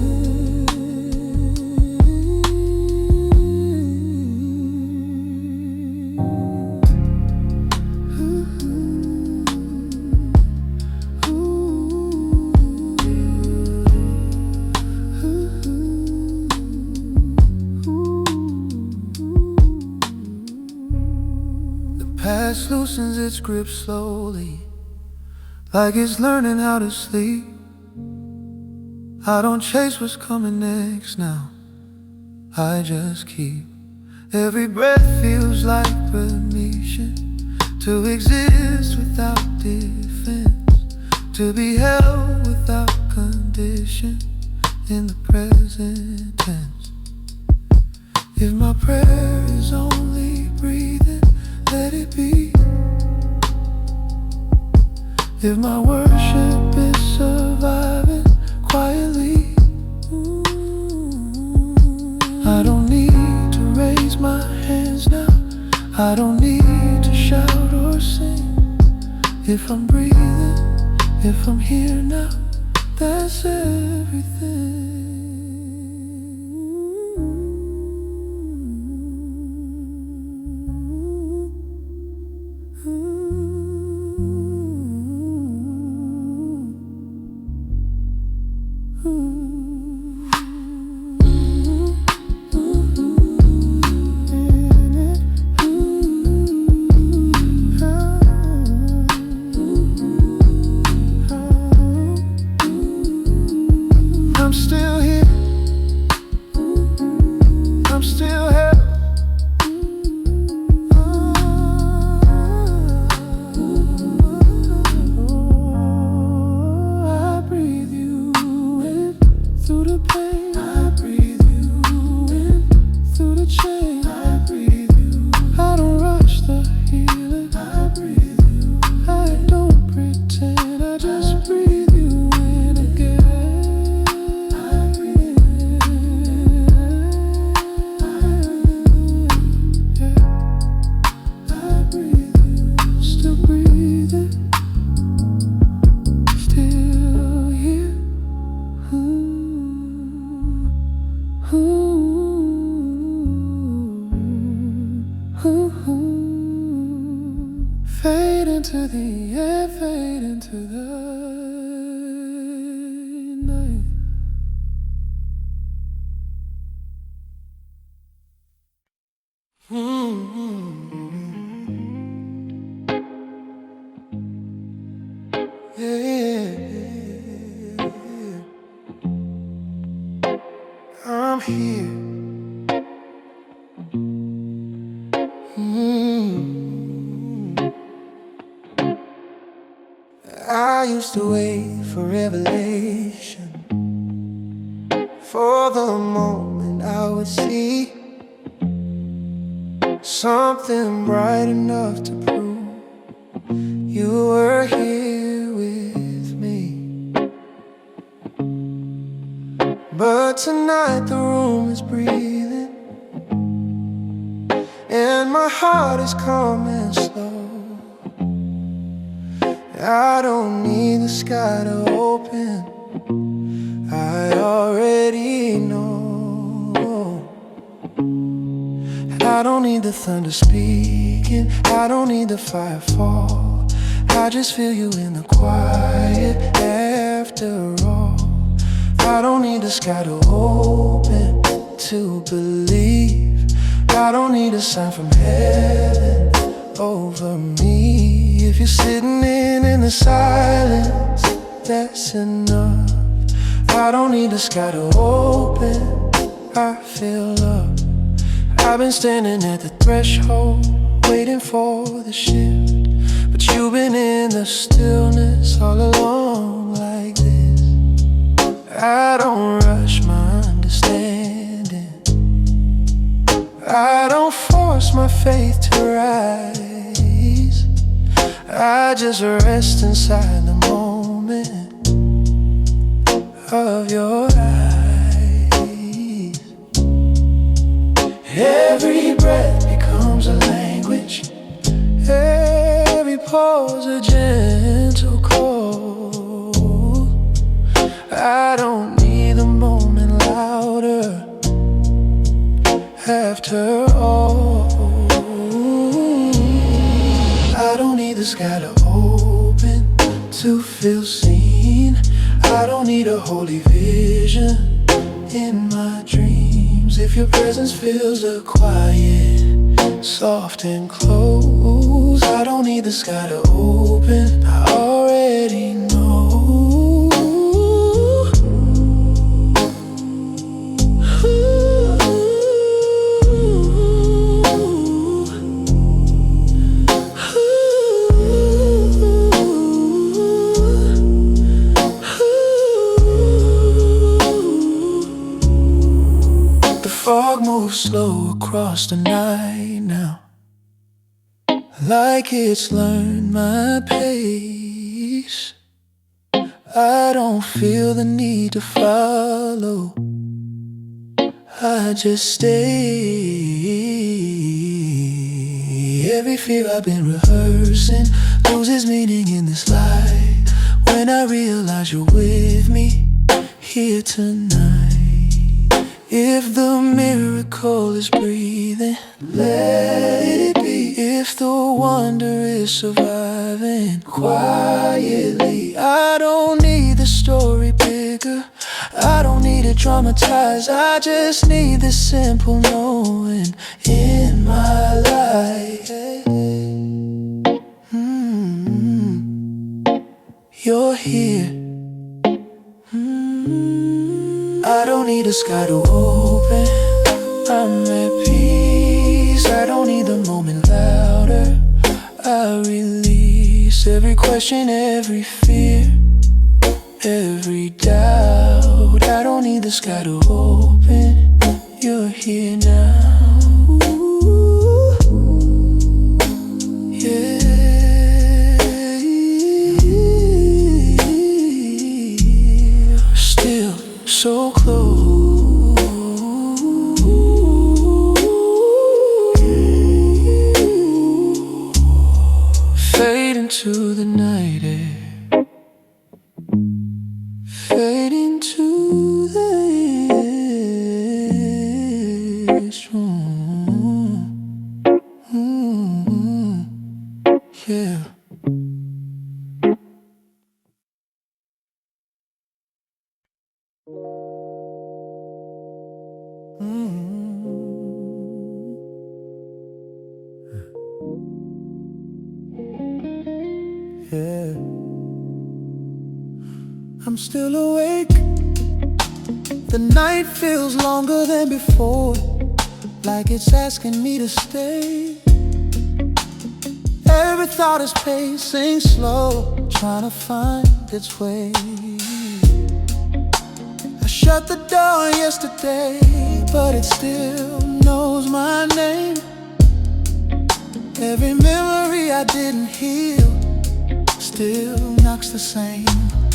Past loosens its grip slowly, like it's learning how to sleep. I don't chase what's coming next now, I just keep. Every breath feels like permission to exist without defense, to be held without condition in the present tense. If my prayer is only breathing, let it be. If my worship is surviving quietly, I don't need to raise my hands now, I don't need to shout or sing. If I'm breathing, if I'm here now, that's everything. I'm I'm still held. I breathe you in through the pain. I breathe you in through the change. I breathe you. I don't rush the healing. I breathe you. I don't pretend. I just breathe you in again. I breathe you in. Yeah. I breathe you. Still breathing. Still here. Fade into the air, fade into the night. Yeah. I'm here. I used to wait for revelation, for the moment I would see something bright enough to prove you were here with me. But tonight the room is breathing, and my heart is calm and slow. I don't need the sky to open, I already know. I don't need the thunder speaking, I don't need the fire fall. I just feel you in the quiet after all. I don't need the sky to open to believe. I don't need a sign from heaven over me. If you're sitting in the silence, that's enough. I don't need the sky to open, I feel love. I've been standing at the threshold, waiting for the shift, but you've been in the stillness all along like this. I don't rush my understanding, I don't force my faith to rise. I just rest inside the moment of your eyes. Every breath becomes a language, every pause a gentle call. I don't need the moment louder after all. I don't need the sky to open to feel seen. I don't need a holy vision in my dreams. If your presence fills the quiet, soft and close, I don't need the sky to open, I already know. Fog moves slow across the night now, like it's learned my pace. I don't feel the need to follow, I just stay. Every fear I've been rehearsing loses meaning in this light when I realize you're with me here tonight. If the miracle is breathing, let it be. If the wonder is surviving quietly, I don't need the story bigger, I don't need it dramatized, I just need the simple knowing in my life. You're here. I don't need the sky to open, I'm crushing every fear, every doubt. I don't need the sky to open, you're here now. Yeah. Still so close, fade into the night air, fade into this room. Yeah. Yeah. I'm still awake. The night feels longer than before, like it's asking me to stay. Every thought is pacing slow, trying to find its way. I shut the door yesterday, but it still knows my name. Every memory I didn't heal still knocks the same.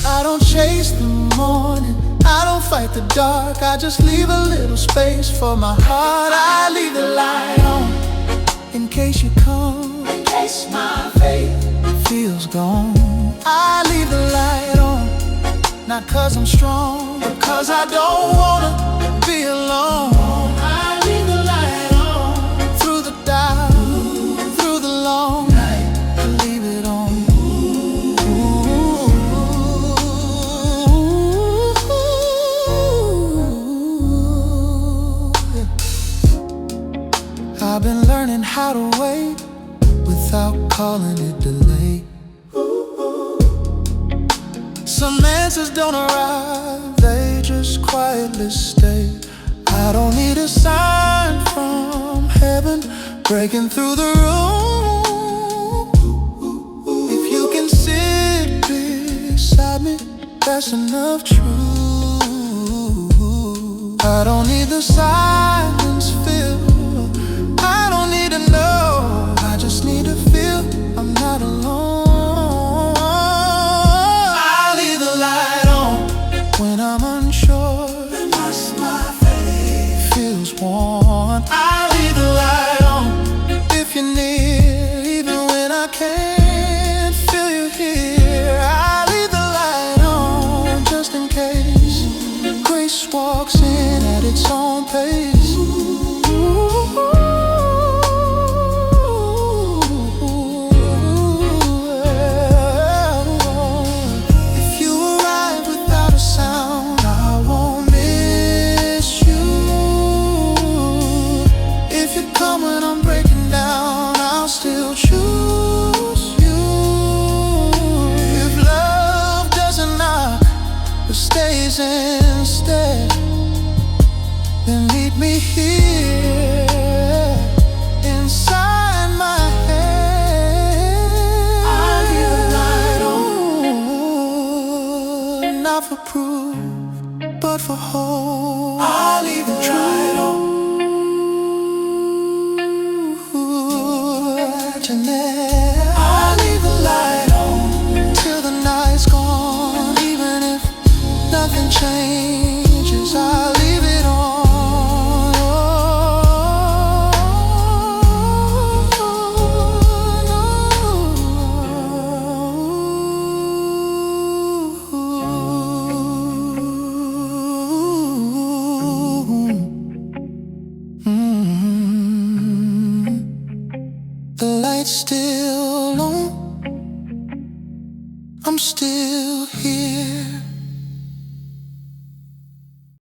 I don't chase the morning, I don't fight the dark, I just leave a little space for my heart. I leave the light on, in case you come, in case my faith feels gone. I leave the light on, not cause I'm strong, but cause I don't wanna be alone. I leave the light on, through the dark, through the long night, I leave it on. I've been learning how to wait without calling it delay. Some answers don't arrive, they just quietly stay. I don't need a sign from heaven breaking through the room. If you can sit beside me, that's enough truth. I don't need the silence filled, I don't need to know, I just need to feel I'm not alone. I leave the light on when I'm unsure, unless my faith feels worn. I leave the light on if you're near, even when I can't feel you here. I leave the light on just in case grace walks in at its own pace. Stays instead, then meet me here inside my head. I leave the light on, not for proof, but for hope. I leave the light on, Jeanette. I leave the light on till the night's gone, even if nothing changes, I leave it on. The light still